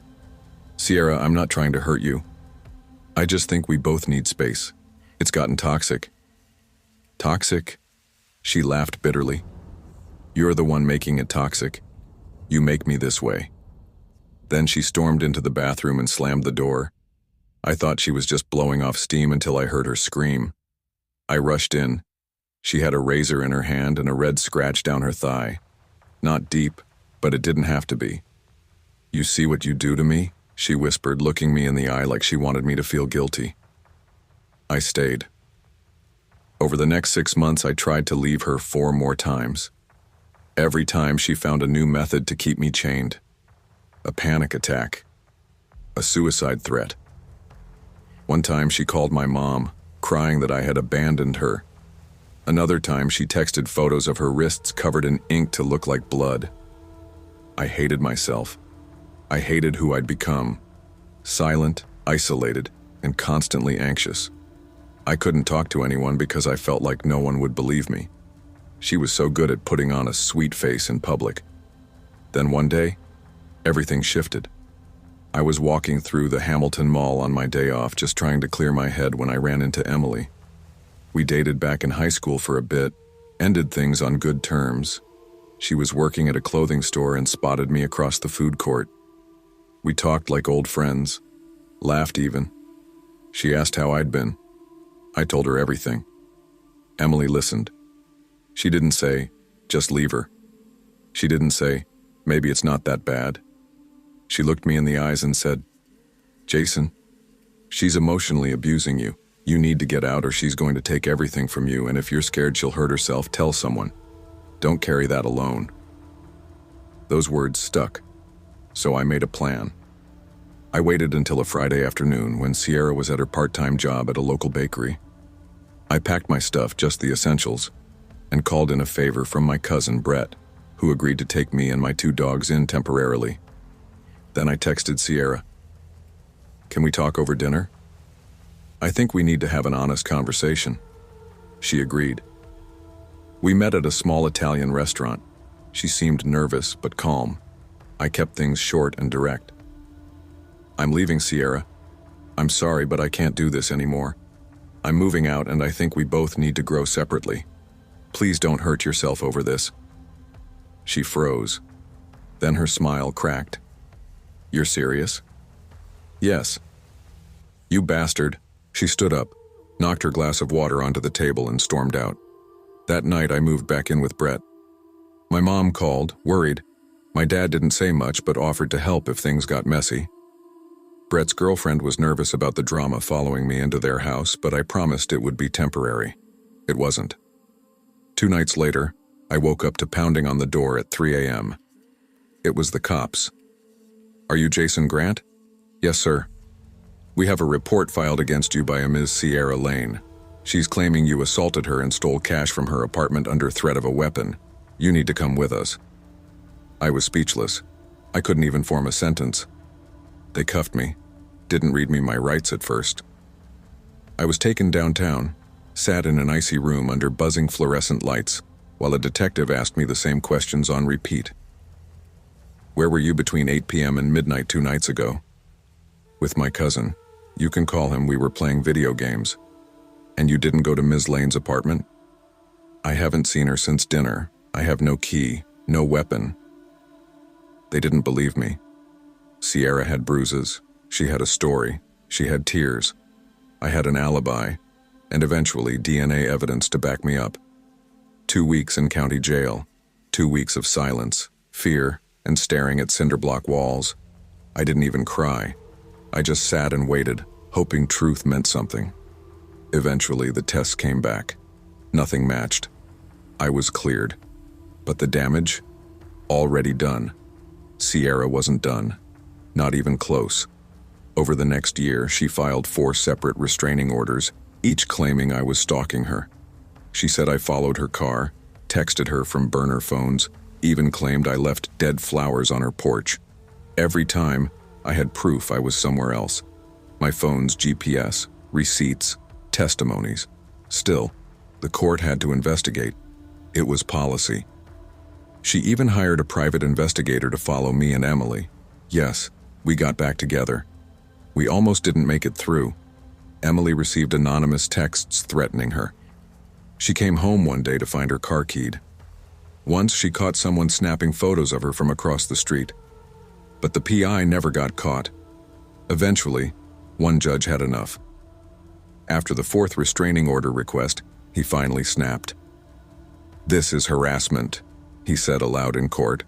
"Sierra, I'm not trying to hurt you. I just think we both need space. It's gotten toxic." "Toxic?" She laughed bitterly. "You're the one making it toxic. You make me this way." Then she stormed into the bathroom and slammed the door. I thought she was just blowing off steam until I heard her scream. I rushed in. She had a razor in her hand and a red scratch down her thigh. Not deep, but it didn't have to be. "You see what you do to me?" she whispered, looking me in the eye like she wanted me to feel guilty. I stayed. Over the next 6 months, I tried to leave her 4 more times. Every time she found a new method to keep me chained. A panic attack. A suicide threat. One time she called my mom, crying that I had abandoned her. Another time she texted photos of her wrists covered in ink to look like blood. I hated myself. I hated who I'd become. Silent, isolated, and constantly anxious. I couldn't talk to anyone because I felt like no one would believe me. She was so good at putting on a sweet face in public. Then one day, everything shifted. I was walking through the Hamilton Mall on my day off, just trying to clear my head when I ran into Emily. We dated back in high school for a bit, ended things on good terms. She was working at a clothing store and spotted me across the food court. We talked like old friends, laughed even. She asked how I'd been. I told her everything. Emily listened. She didn't say, "Just leave her." She didn't say, "Maybe it's not that bad." She looked me in the eyes and said, "Jason, she's emotionally abusing you. You need to get out or she's going to take everything from you, and if you're scared she'll hurt herself, tell someone. Don't carry that alone." Those words stuck, so I made a plan. I waited until a Friday afternoon when Sierra was at her part-time job at a local bakery. I packed my stuff, just the essentials, and called in a favor from my cousin Brett, who agreed to take me and my 2 dogs in temporarily. Then I texted Sierra, "Can we talk over dinner? I think we need to have an honest conversation." She agreed. We met at a small Italian restaurant. She seemed nervous but calm. I kept things short and direct. "I'm leaving, Sierra. I'm sorry, but I can't do this anymore. I'm moving out and I think we both need to grow separately. Please don't hurt yourself over this." She froze. Then her smile cracked. "You're serious?" "Yes." "You bastard." She stood up, knocked her glass of water onto the table and stormed out. That night I moved back in with Brett. My mom called, worried. My dad didn't say much but offered to help if things got messy. Brett's girlfriend was nervous about the drama following me into their house, but I promised it would be temporary. It wasn't. 2 nights later, I woke up to pounding on the door at 3 a.m. It was the cops. "Are you Jason Grant?" "Yes, sir." "We have a report filed against you by a Ms. Sierra Lane. She's claiming you assaulted her and stole cash from her apartment under threat of a weapon. You need to come with us." I was speechless. I couldn't even form a sentence. They cuffed me, didn't read me my rights at first. I was taken downtown, sat in an icy room under buzzing fluorescent lights, while a detective asked me the same questions on repeat. "Where were you between 8 p.m. and midnight 2 nights ago?" "With my cousin. You can call him. We were playing video games." "And you didn't go to Ms. Lane's apartment?" "I haven't seen her since dinner. I have no key, no weapon." They didn't believe me. Sierra had bruises. She had a story. She had tears. I had an alibi, and eventually DNA evidence to back me up. 2 weeks in county jail. 2 weeks of silence, fear, and staring at cinder-block walls. I didn't even cry. I just sat and waited, hoping truth meant something. Eventually, the tests came back. Nothing matched. I was cleared. But the damage? Already done. Sierra wasn't done. Not even close. Over the next year, she filed 4 separate restraining orders, each claiming I was stalking her. She said I followed her car, texted her from burner phones, even claimed I left dead flowers on her porch. Every time, I had proof I was somewhere else. My phone's GPS, receipts, testimonies. Still, the court had to investigate. It was policy. She even hired a private investigator to follow me and Emily. Yes, we got back together. We almost didn't make it through. Emily received anonymous texts threatening her. She came home one day to find her car keyed. Once she caught someone snapping photos of her from across the street. But the PI never got caught. Eventually, one judge had enough. After the 4th restraining order request, he finally snapped. "This is harassment," he said aloud in court.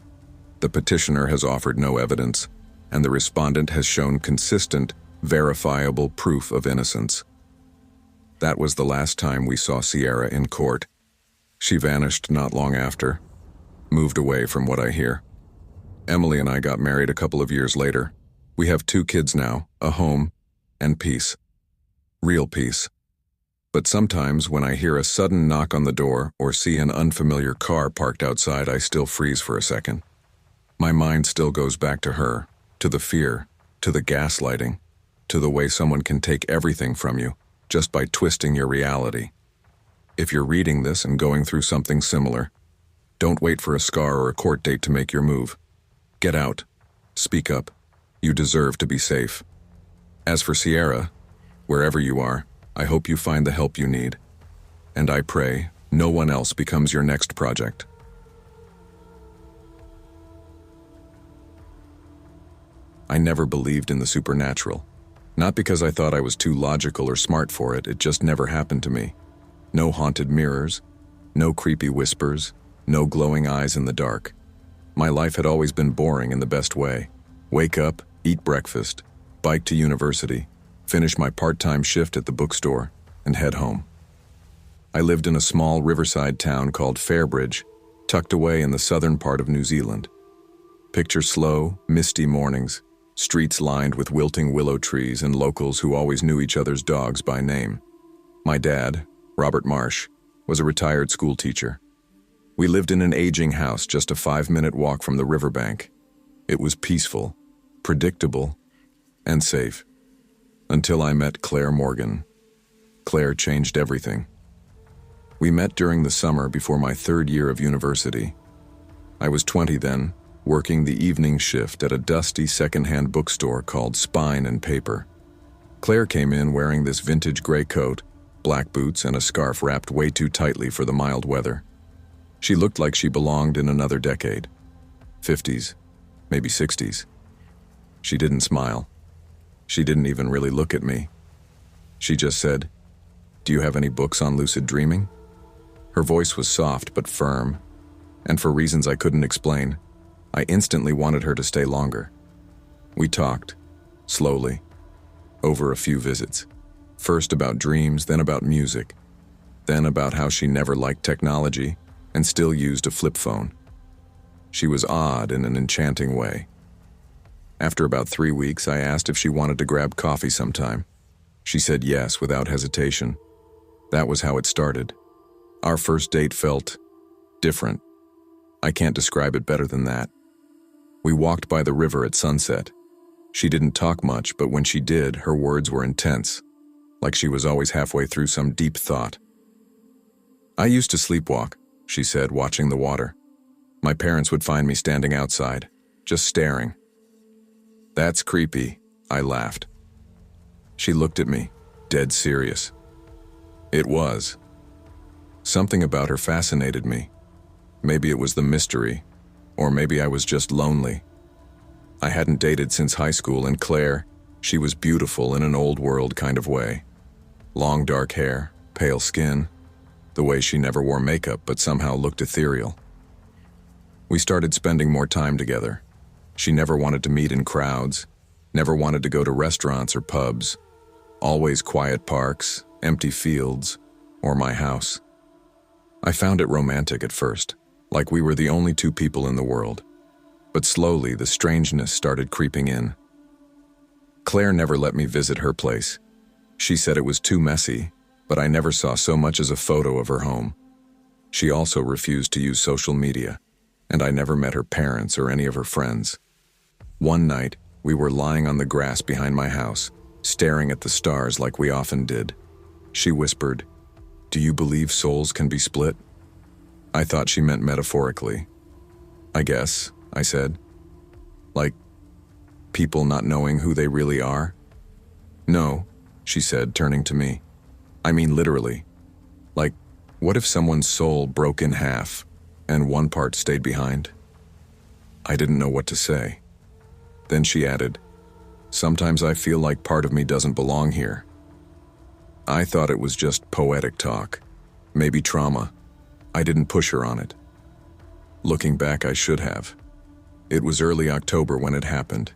"The petitioner has offered no evidence, and the respondent has shown consistent, verifiable proof of innocence." That was the last time we saw Sierra in court. She vanished not long after, moved away from what I hear. Emily and I got married a couple of years later. We have 2 kids now, a home, and peace. Real peace. But sometimes when I hear a sudden knock on the door or see an unfamiliar car parked outside, I still freeze for a second. My mind still goes back to her, to the fear, to the gaslighting, to the way someone can take everything from you just by twisting your reality. If you're reading this and going through something similar, don't wait for a scar or a court date to make your move. Get out. Speak up. You deserve to be safe. As for Sierra, wherever you are, I hope you find the help you need. And I pray no one else becomes your next project. I never believed in the supernatural. Not because I thought I was too logical or smart for it, it just never happened to me. No haunted mirrors, no creepy whispers, no glowing eyes in the dark. My life had always been boring in the best way. Wake up, eat breakfast, bike to university, finish my part-time shift at the bookstore, and head home. I lived in a small riverside town called Fairbridge, tucked away in the southern part of New Zealand. Picture slow, misty mornings, streets lined with wilting willow trees and locals who always knew each other's dogs by name. My dad, Robert Marsh, was a retired school teacher. We lived in an aging house just a 5-minute walk from the riverbank. It was peaceful, predictable, and safe. Until I met Claire Morgan. Claire changed everything. We met during the summer before my 3rd year of university. I was 20 then, working the evening shift at a dusty second-hand bookstore called Spine and Paper. Claire came in wearing this vintage gray coat, black boots, and a scarf wrapped way too tightly for the mild weather. She looked like she belonged in another decade. 50s, maybe 60s. She didn't smile. She didn't even really look at me. She just said, "Do you have any books on lucid dreaming?" Her voice was soft but firm, and for reasons I couldn't explain, I instantly wanted her to stay longer. We talked, slowly, over a few visits. First about dreams, then about music, then about how she never liked technology and still used a flip phone. She was odd in an enchanting way. After about 3 weeks, I asked if she wanted to grab coffee sometime. She said yes without hesitation. That was how it started. Our first date felt different. I can't describe it better than that. We walked by the river at sunset. She didn't talk much, but when she did, her words were intense, like she was always halfway through some deep thought. "I used to sleepwalk," she said, watching the water. "My parents would find me standing outside, just staring." "That's creepy," I laughed. She looked at me, dead serious. It was. Something about her fascinated me. Maybe it was the mystery, or maybe I was just lonely. I hadn't dated since high school, and Claire, she was beautiful in an old world kind of way. Long dark hair, pale skin, the way she never wore makeup but somehow looked ethereal. We started spending more time together. She never wanted to meet in crowds, never wanted to go to restaurants or pubs, always quiet parks, empty fields, or my house. I found it romantic at first, like we were the only 2 people in the world. But slowly, the strangeness started creeping in. Claire never let me visit her place. She said it was too messy, but I never saw so much as a photo of her home. She also refused to use social media, and I never met her parents or any of her friends. One night, we were lying on the grass behind my house, staring at the stars like we often did. She whispered, "Do you believe souls can be split?" I thought she meant metaphorically. "I guess," I said. "Like, people not knowing who they really are?" "No," she said, turning to me. "I mean literally. Like, what if someone's soul broke in half, and one part stayed behind?" I didn't know what to say. Then she added, "Sometimes I feel like part of me doesn't belong here." I thought it was just poetic talk, maybe trauma, I didn't push her on it. Looking back, I should have. It was early October when it happened.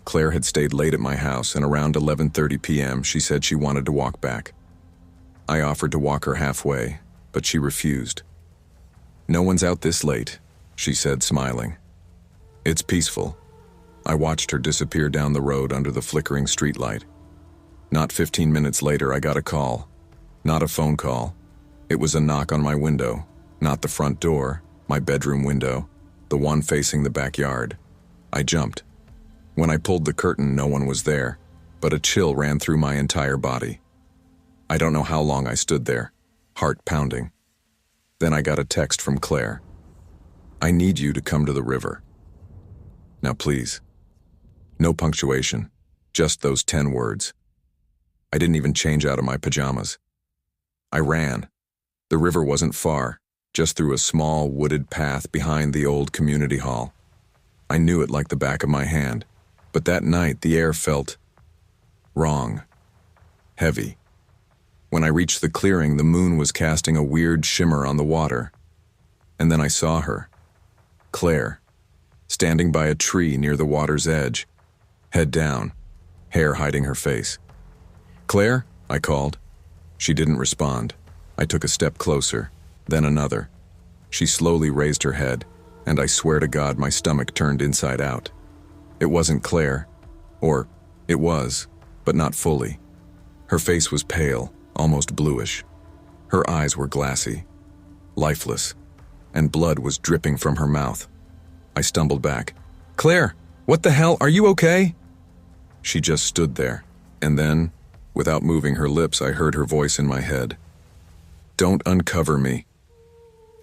Claire had stayed late at my house, and around 11:30 p.m. she said she wanted to walk back. I offered to walk her halfway, but she refused. "No one's out this late," she said, smiling. "It's peaceful." I watched her disappear down the road under the flickering streetlight. Not 15 minutes later, I got a call. Not a phone call. It was a knock on my window. Not the front door, my bedroom window, the one facing the backyard. I jumped. When I pulled the curtain, no one was there, but a chill ran through my entire body. I don't know how long I stood there, heart pounding. Then I got a text from Claire. "I need you to come to the river. Now please." No punctuation, just those 10 words. I didn't even change out of my pajamas. I ran. The river wasn't far, just through a small wooded path behind the old community hall. I knew it like the back of my hand, but that night the air felt wrong, heavy. When I reached the clearing, the moon was casting a weird shimmer on the water. And then I saw her, Claire, standing by a tree near the water's edge, head down, hair hiding her face. "Claire?" I called. She didn't respond. I took a step closer, then another. She slowly raised her head, and I swear to God my stomach turned inside out. It wasn't Claire. Or, it was, but not fully. Her face was pale, almost bluish. Her eyes were glassy, lifeless, and blood was dripping from her mouth. I stumbled back. "Claire, what the hell? Are you okay?" She just stood there, and then, without moving her lips, I heard her voice in my head. "Don't uncover me."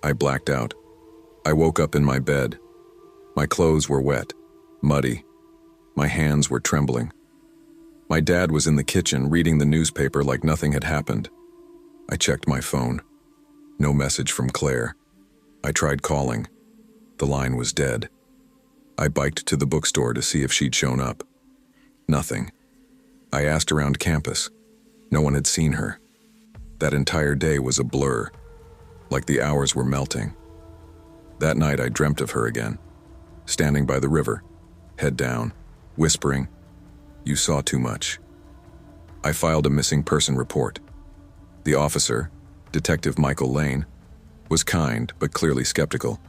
I blacked out. I woke up in my bed. My clothes were wet, muddy. My hands were trembling. My dad was in the kitchen reading the newspaper like nothing had happened. I checked my phone. No message from Claire. I tried calling. The line was dead. I biked to the bookstore to see if she'd shown up. Nothing. I asked around campus. No one had seen her. That entire day was a blur, like the hours were melting. That night I dreamt of her again, standing by the river, head down, whispering, "You saw too much." I filed a missing person report. The officer, Detective Michael Lane, was kind but clearly skeptical.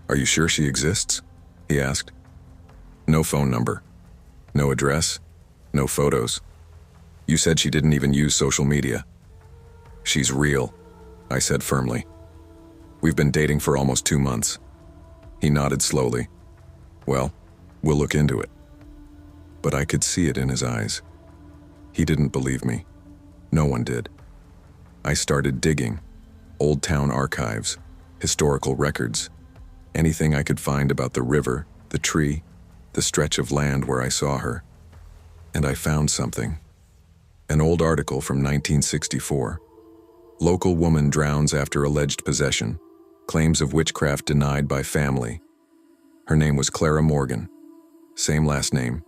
"Are you sure she exists?" he asked. "No phone number. No address. No photos. You said she didn't even use social media." "She's real," I said firmly. "We've been dating for almost 2 months." He nodded slowly. "Well, we'll look into it." But I could see it in his eyes. He didn't believe me. No one did. I started digging. Old town archives, historical records, anything I could find about the river, the tree, the stretch of land where I saw her. And I found something. An old article from 1964. Local woman drowns after alleged possession. Claims of witchcraft denied by family. Her name was Clara Morgan. Same last name.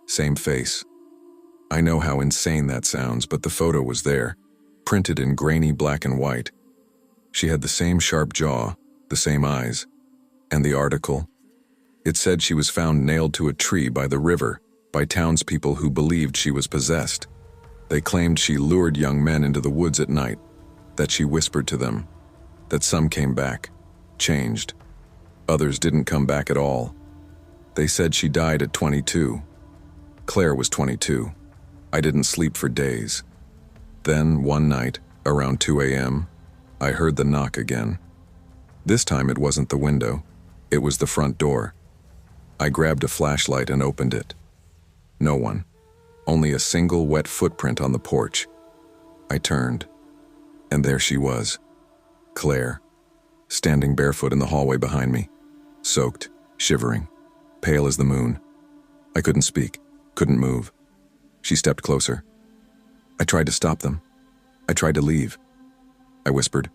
Same face. I know how insane that sounds, but the photo was there, printed in grainy black and white. She had the same sharp jaw, the same eyes. And the article? It said she was found nailed to a tree by the river by townspeople who believed she was possessed. They claimed she lured young men into the woods at night, that she whispered to them, that some came back, changed. Others didn't come back at all. They said she died at 22. Claire was 22. I didn't sleep for days. Then, one night, around 2 a.m., I heard the knock again. This time it wasn't the window. It was the front door. I grabbed a flashlight and opened it. No one. Only a single wet footprint on the porch. I turned, and there she was, Claire, standing barefoot in the hallway behind me, soaked, shivering, pale as the moon. I couldn't speak, couldn't move. She stepped closer. I tried to stop them. I tried to leave. I whispered,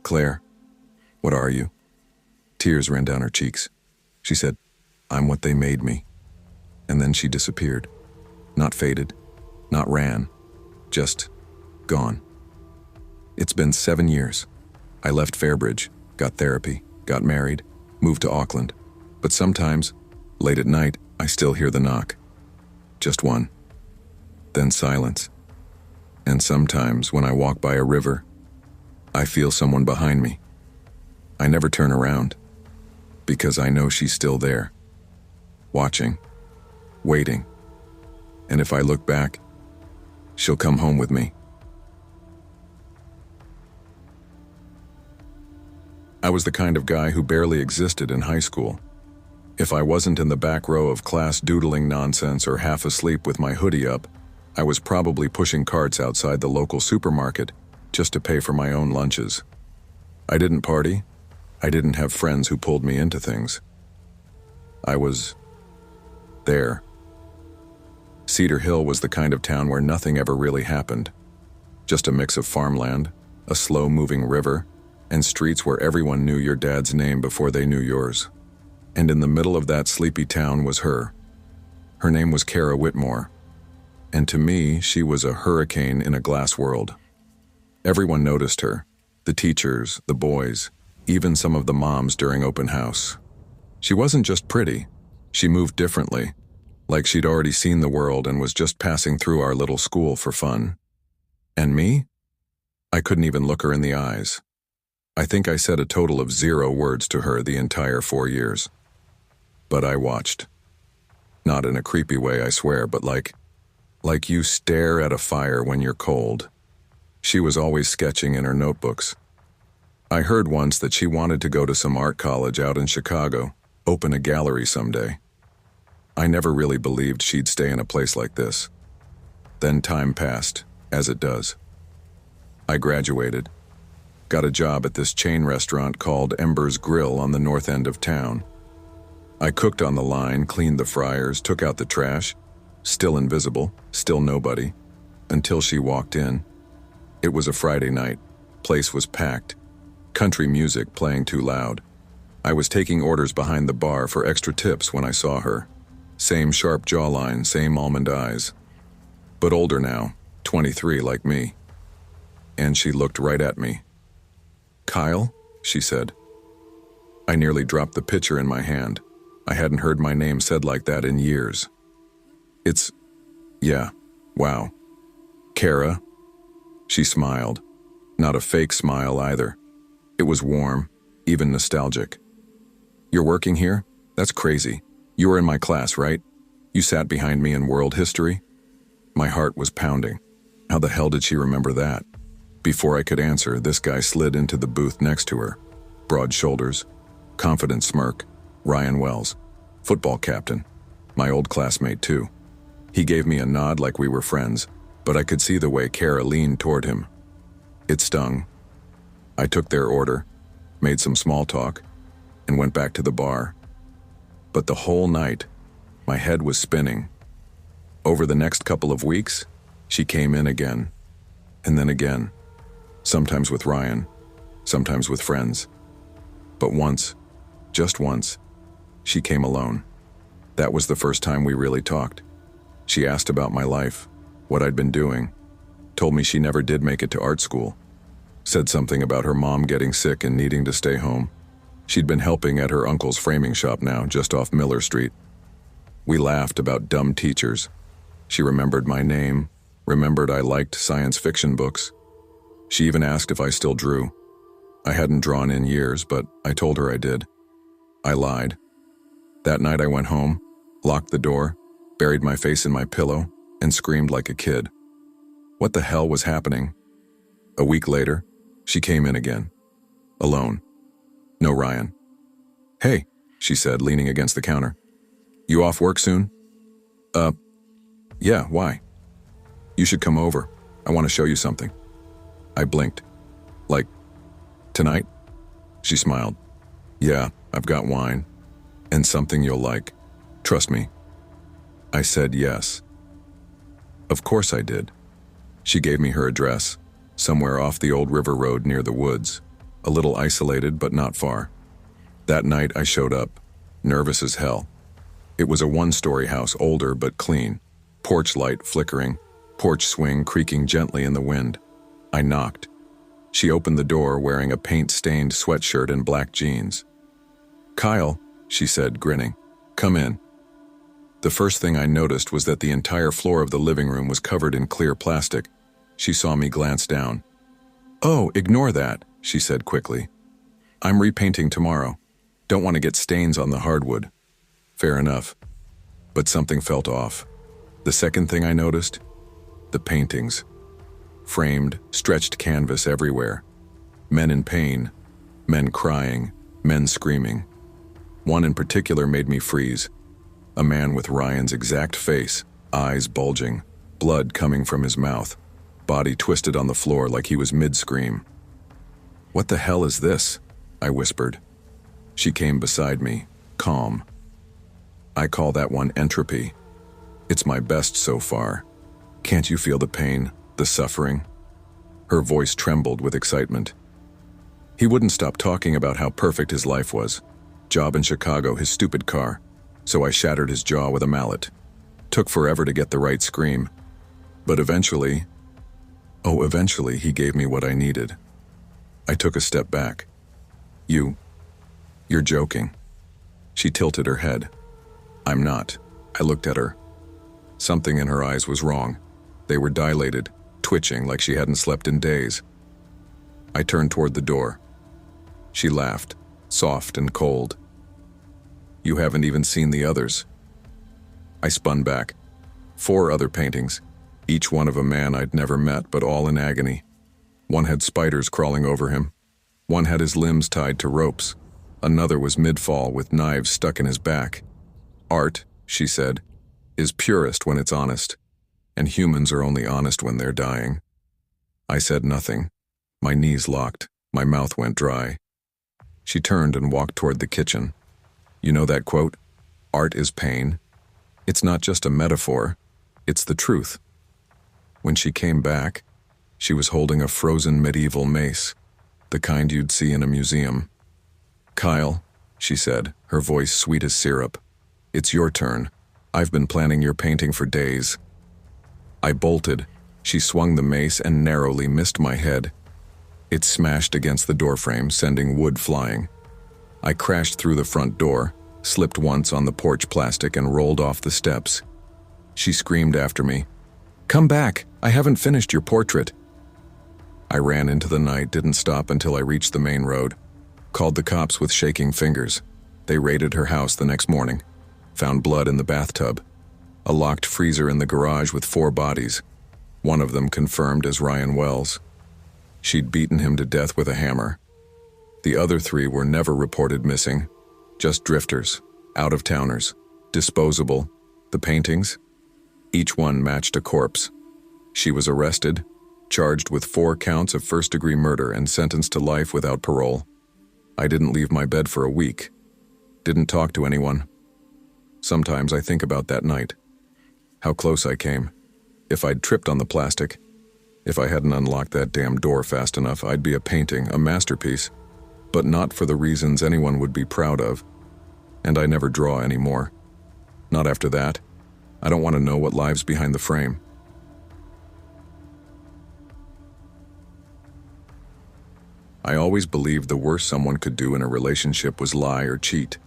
"Claire, what are you?" Tears ran down her cheeks. She said, "I'm what they made me." And then she disappeared. Not faded, not ran, just gone. It's been 7 years. I left Fairbridge, got therapy, got married, moved to Auckland. But sometimes, late at night, I still hear the knock. Just one. Then silence. And sometimes, when I walk by a river, I feel someone behind me. I never turn around, because I know she's still there, watching, waiting. And if I look back, she'll come home with me. I was the kind of guy who barely existed in high school. If I wasn't in the back row of class doodling nonsense or half asleep with my hoodie up, I was probably pushing carts outside the local supermarket just to pay for my own lunches. I didn't party. I didn't have friends who pulled me into things. I was there. Cedar Hill was the kind of town where nothing ever really happened. Just a mix of farmland, a slow-moving river, and streets where everyone knew your dad's name before they knew yours. And in the middle of that sleepy town was her. Her name was Kara Whitmore. And to me, she was a hurricane in a glass world. Everyone noticed her. The teachers, the boys, even some of the moms during open house. She wasn't just pretty. She moved differently, like she'd already seen the world and was just passing through our little school for fun. And me? I couldn't even look her in the eyes. I think I said a total of 0 words to her the entire 4 years. But I watched. Not in a creepy way, I swear, but like you stare at a fire when you're cold. She was always sketching in her notebooks. I heard once that she wanted to go to some art college out in Chicago, open a gallery someday. I never really believed she'd stay in a place like this. Then time passed, as it does. I graduated. Got a job at this chain restaurant called Ember's Grill on the north end of town. I cooked on the line, cleaned the fryers, took out the trash. Still invisible, still nobody, until she walked in. It was a Friday night. Place was packed. Country music playing too loud. I was taking orders behind the bar for extra tips when I saw her. Same sharp jawline, same almond eyes. But older now, 23 like me. And she looked right at me. "Kyle?" she said. I nearly dropped the pitcher in my hand. I hadn't heard my name said like that in years. Yeah, wow. Kara? She smiled. Not a fake smile either. It was warm, even nostalgic. "You're working here? That's crazy. You were in my class, right? You sat behind me in world history?" My heart was pounding. How the hell did she remember that? Before I could answer, this guy slid into the booth next to her. Broad shoulders, confident smirk. Ryan Wells, football captain. My old classmate too. He gave me a nod like we were friends, but I could see the way Kara leaned toward him. It stung. I took their order, made some small talk, and went back to the bar. But the whole night, my head was spinning. Over the next couple of weeks, she came in again, and then again. Sometimes with Ryan, sometimes with friends. But once, just once, she came alone. That was the first time we really talked. She asked about my life, what I'd been doing, told me she never did make it to art school, said something about her mom getting sick and needing to stay home. She'd been helping at her uncle's framing shop now, just off Miller Street. We laughed about dumb teachers. She remembered my name, remembered I liked science fiction books. She even asked if I still drew. I hadn't drawn in years, but I told her I did. I lied. That night I went home, locked the door, buried my face in my pillow, and screamed like a kid. What the hell was happening? A week later, she came in again. Alone. No Ryan. "Hey," she said, leaning against the counter. "You off work soon?" Yeah, why?" "You should come over. I want to show you something." I blinked. "Like, tonight?" She smiled. "Yeah, I've got wine. And something you'll like. Trust me." I said yes. Of course I did. She gave me her address, somewhere off the old river road near the woods, a little isolated but not far. That night I showed up, nervous as hell. It was a one-story house, older but clean, porch light flickering, porch swing creaking gently in the wind. I knocked. She opened the door wearing a paint-stained sweatshirt and black jeans. "Kyle," she said, grinning, "come in." The first thing I noticed was that the entire floor of the living room was covered in clear plastic. She saw me glance down. "Oh, ignore that," she said quickly. "I'm repainting tomorrow. Don't want to get stains on the hardwood." Fair enough. But something felt off. The second thing I noticed? The paintings. Framed, stretched canvas everywhere. Men in pain, men crying, men screaming. One in particular made me freeze. A man with Ryan's exact face, eyes bulging, blood coming from his mouth, body twisted on the floor like he was mid-scream. "What the hell is this?" I whispered. She came beside me, calm. "I call that one entropy. It's my best so far. Can't you feel the pain, the suffering?" Her voice trembled with excitement. He wouldn't stop talking about how perfect his life was. Job in Chicago, his stupid car. So I shattered his jaw with a mallet. Took forever to get the right scream. But eventually he gave me what I needed. I took a step back. You're joking." She tilted her head. "I'm not." I looked at her. Something in her eyes was wrong. They were dilated, twitching like she hadn't slept in days. I turned toward the door. She laughed, soft and cold. "You haven't even seen the others." I spun back. 4 other paintings, each one of a man I'd never met, but all in agony. One had spiders crawling over him. One had his limbs tied to ropes. Another was mid-fall with knives stuck in his back. "Art," she said, "is purest when it's honest, and humans are only honest when they're dying." I said nothing. My knees locked. My mouth went dry. She turned and walked toward the kitchen. "You know that quote? Art is pain. It's not just a metaphor. It's the truth." When she came back, she was holding a frozen medieval mace, the kind you'd see in a museum. "Kyle," she said, her voice sweet as syrup, "it's your turn. I've been planning your painting for days." I bolted. She swung the mace and narrowly missed my head. It smashed against the doorframe, sending wood flying. I crashed through the front door, slipped once on the porch plastic and rolled off the steps. She screamed after me, "Come back! I haven't finished your portrait." I ran into the night, didn't stop until I reached the main road. Called the cops with shaking fingers. They raided her house the next morning. Found blood in the bathtub. A locked freezer in the garage with 4 bodies. One of them confirmed as Ryan Wells. She'd beaten him to death with a hammer. The other 3 were never reported missing. Just drifters, out-of-towners, disposable. The paintings? Each one matched a corpse. She was arrested, charged with 4 counts of first-degree murder and sentenced to life without parole. I didn't leave my bed for a week. Didn't talk to anyone. Sometimes I think about that night. How close I came. If I'd tripped on the plastic, if I hadn't unlocked that damn door fast enough, I'd be a painting, a masterpiece. But not for the reasons anyone would be proud of. And I never draw anymore. Not after that. I don't want to know what lies behind the frame. I always believed the worst someone could do in a relationship was lie or cheat.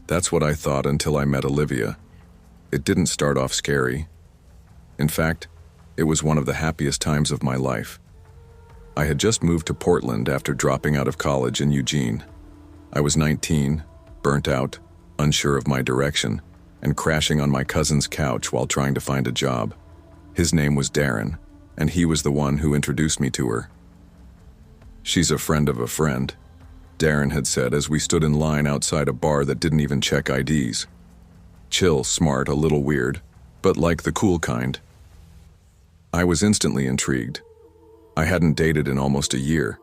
That's what I thought until I met Olivia. It didn't start off scary. In fact, it was one of the happiest times of my life. I had just moved to Portland after dropping out of college in Eugene. I was 19, burnt out, unsure of my direction, and crashing on my cousin's couch while trying to find a job. His name was Darren, and he was the one who introduced me to her. "She's a friend of a friend," Darren had said as we stood in line outside a bar that didn't even check IDs. Chill, smart, a little weird, but like the cool kind. I was instantly intrigued. I hadn't dated in almost a year.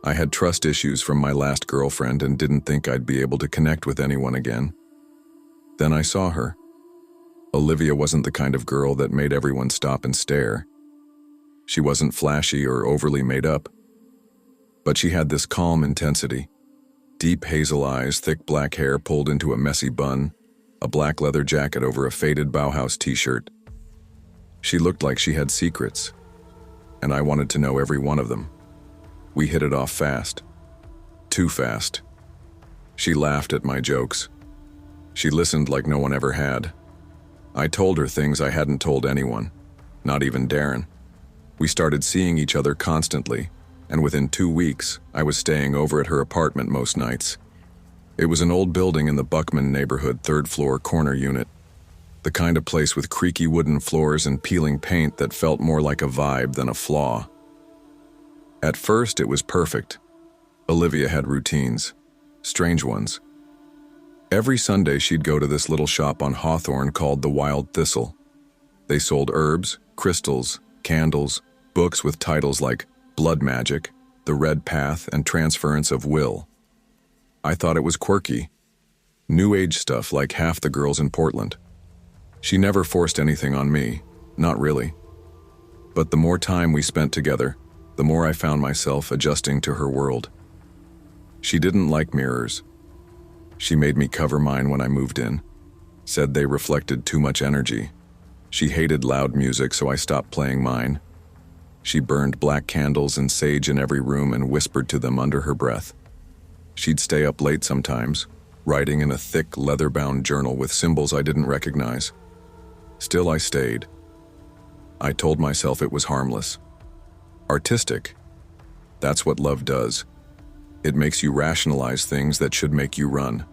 I had trust issues from my last girlfriend and didn't think I'd be able to connect with anyone again. Then I saw her. Olivia wasn't the kind of girl that made everyone stop and stare. She wasn't flashy or overly made up. But she had this calm intensity. Deep hazel eyes, thick black hair pulled into a messy bun, a black leather jacket over a faded Bauhaus t-shirt. She looked like she had secrets, and I wanted to know every one of them. We hit it off fast. Too fast. She laughed at my jokes. She listened like no one ever had. I told her things I hadn't told anyone, not even Darren. We started seeing each other constantly, and within 2 weeks, I was staying over at her apartment most nights. It was an old building in the Buckman neighborhood, 3rd floor corner unit. The kind of place with creaky wooden floors and peeling paint that felt more like a vibe than a flaw. At first, it was perfect. Olivia had routines, strange ones. Every Sunday, she'd go to this little shop on Hawthorne called the Wild Thistle. They sold herbs, crystals, candles, books with titles like Blood Magic, The Red Path, and Transference of Will. I thought it was quirky. New Age stuff like half the girls in Portland. She never forced anything on me, not really. But the more time we spent together, the more I found myself adjusting to her world. She didn't like mirrors. She made me cover mine when I moved in, said they reflected too much energy. She hated loud music, so I stopped playing mine. She burned black candles and sage in every room and whispered to them under her breath. She'd stay up late sometimes, writing in a thick, leather-bound journal with symbols I didn't recognize. Still, I stayed. I told myself it was harmless. Artistic. That's what love does. It makes you rationalize things that should make you run.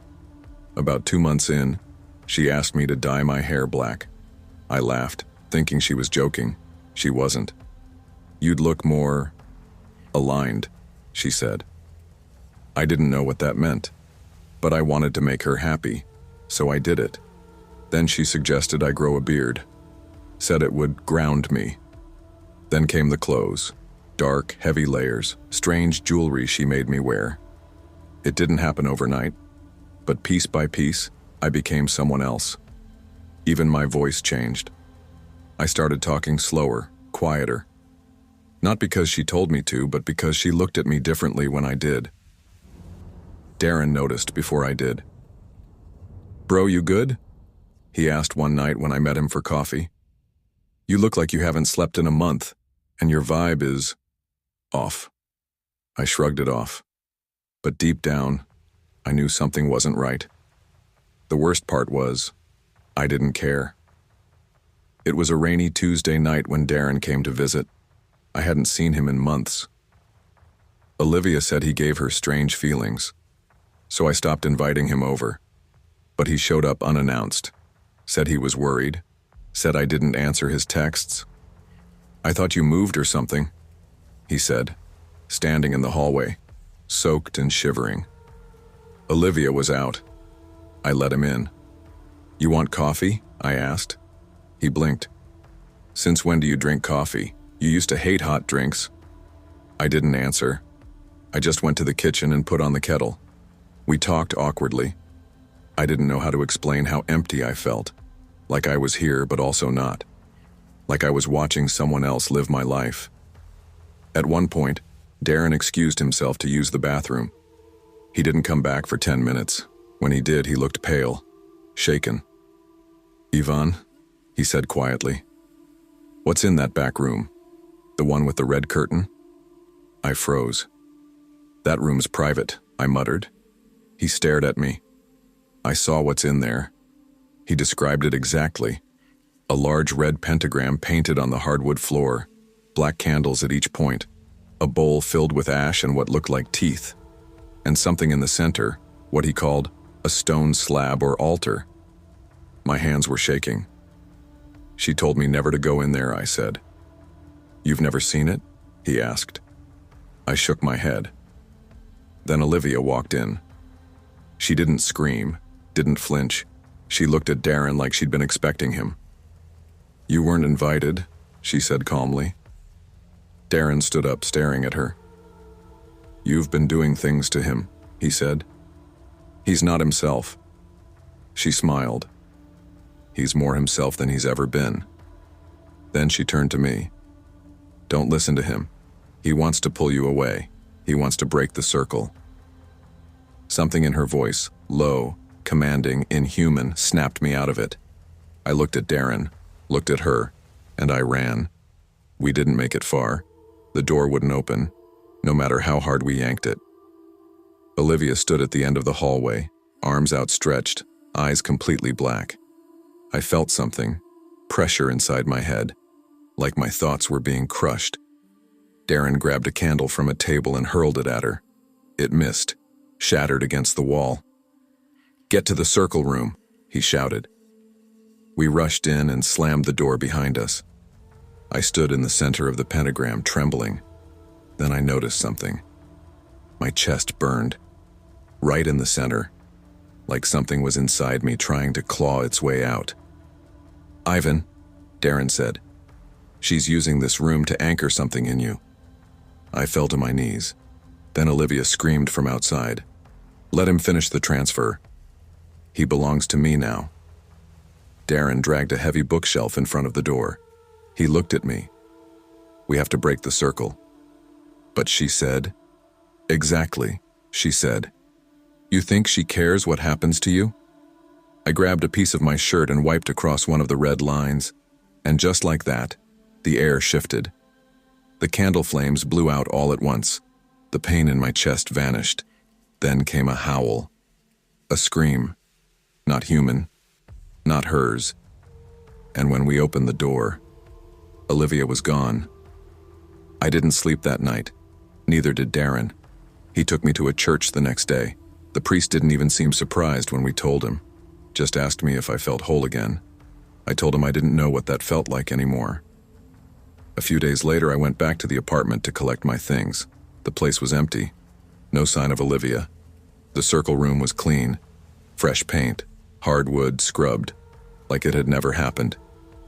About 2 months in, she asked me to dye my hair black. I laughed, thinking she was joking. She wasn't. You'd look more aligned, she said. I didn't know what that meant, but I wanted to make her happy, so I did it. Then she suggested I grow a beard, said it would ground me. Then came the clothes, dark, heavy layers, strange jewelry she made me wear. It didn't happen overnight, but piece by piece, I became someone else. Even my voice changed. I started talking slower, quieter. Not because she told me to, but because she looked at me differently when I did. Darren noticed before I did. "Bro, you good?" he asked one night when I met him for coffee. "You look like you haven't slept in a month, and your vibe is off." I shrugged it off. But deep down, I knew something wasn't right. The worst part was, I didn't care. It was a rainy Tuesday night when Darren came to visit. I hadn't seen him in months. Olivia said he gave her strange feelings, so I stopped inviting him over. But he showed up unannounced, said he was worried, said I didn't answer his texts. "I thought you moved or something," he said, standing in the hallway, soaked and shivering. Olivia was out. I let him in. "You want coffee?" I asked. He blinked. "Since when do you drink coffee? You used to hate hot drinks." I didn't answer. I just went to the kitchen and put on the kettle. We talked awkwardly. I didn't know how to explain how empty I felt, like I was here but also not, like I was watching someone else live my life. At one point, Darren excused himself to use the bathroom. He didn't come back for 10 minutes. When he did, he looked pale, shaken. "Ivan," he said quietly, "what's in that back room? The one with the red curtain?" I froze. "That room's private," I muttered. He stared at me. I saw what's in there. He described it exactly. A large red pentagram painted on the hardwood floor, black candles at each point, a bowl filled with ash and what looked like teeth, and something in the center, what he called a stone slab or altar. My hands were shaking. "She told me never to go in there," I said. "You've never seen it?" he asked. I shook my head. Then Olivia walked in. She didn't scream, didn't flinch. She looked at Darren like she'd been expecting him. "You weren't invited," she said calmly. Darren stood up, staring at her. "You've been doing things to him," he said. "He's not himself." She smiled. "He's more himself than he's ever been." Then she turned to me. "Don't listen to him. He wants to pull you away. He wants to break the circle." Something in her voice, low, commanding, inhuman, snapped me out of it. I looked at Darren, looked at her, and I ran. We didn't make it far. The door wouldn't open. no matter how hard we yanked it. Olivia stood at the end of the hallway, arms outstretched, eyes completely black. I felt something, pressure inside my head, like my thoughts were being crushed. Darren grabbed a candle from a table and hurled it at her. It missed, shattered against the wall. "Get to the circle room," he shouted. We rushed in and slammed the door behind us. I stood in the center of the pentagram, trembling. Then I noticed something. My chest burned, right in the center, like something was inside me trying to claw its way out. "Ivan," Darren said, "she's using this room to anchor something in you." I fell to my knees. Then Olivia screamed from outside, "Let him finish the transfer. He belongs to me now." Darren dragged a heavy bookshelf in front of the door. He looked at me. "We have to break the circle." "But she said..." "Exactly," she said. "You think she cares what happens to you?" I grabbed a piece of my shirt and wiped across one of the red lines, and just like that, the air shifted. The candle flames blew out all at once. The pain in my chest vanished. Then came a howl. A scream. Not human. Not hers. And when we opened the door, Olivia was gone. I didn't sleep that night. Neither did Darren. He took me to a church the next day. The priest didn't even seem surprised when we told him. Just asked me if I felt whole again. I told him I didn't know what that felt like anymore. A few days later, I went back to the apartment to collect my things. The place was empty. No sign of Olivia. The circle room was clean. Fresh paint. Hardwood scrubbed. Like it had never happened.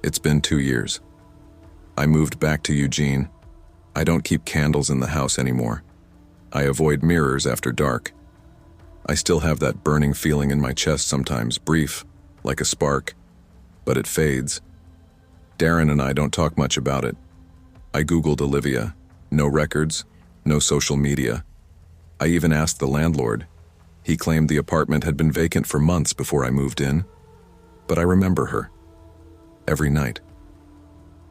It's been 2 years. I moved back to Eugene. I don't keep candles in the house anymore. I avoid mirrors after dark. I still have that burning feeling in my chest sometimes, brief, like a spark, but it fades. Darren and I don't talk much about it. I Googled Olivia. No records, no social media. I even asked the landlord. He claimed the apartment had been vacant for months before I moved in. But I remember her. Every night.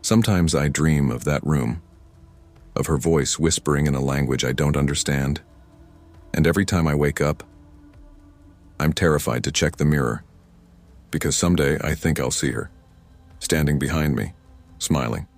Sometimes I dream of that room, of her voice whispering in a language I don't understand. And every time I wake up, I'm terrified to check the mirror, because someday I think I'll see her, standing behind me, smiling.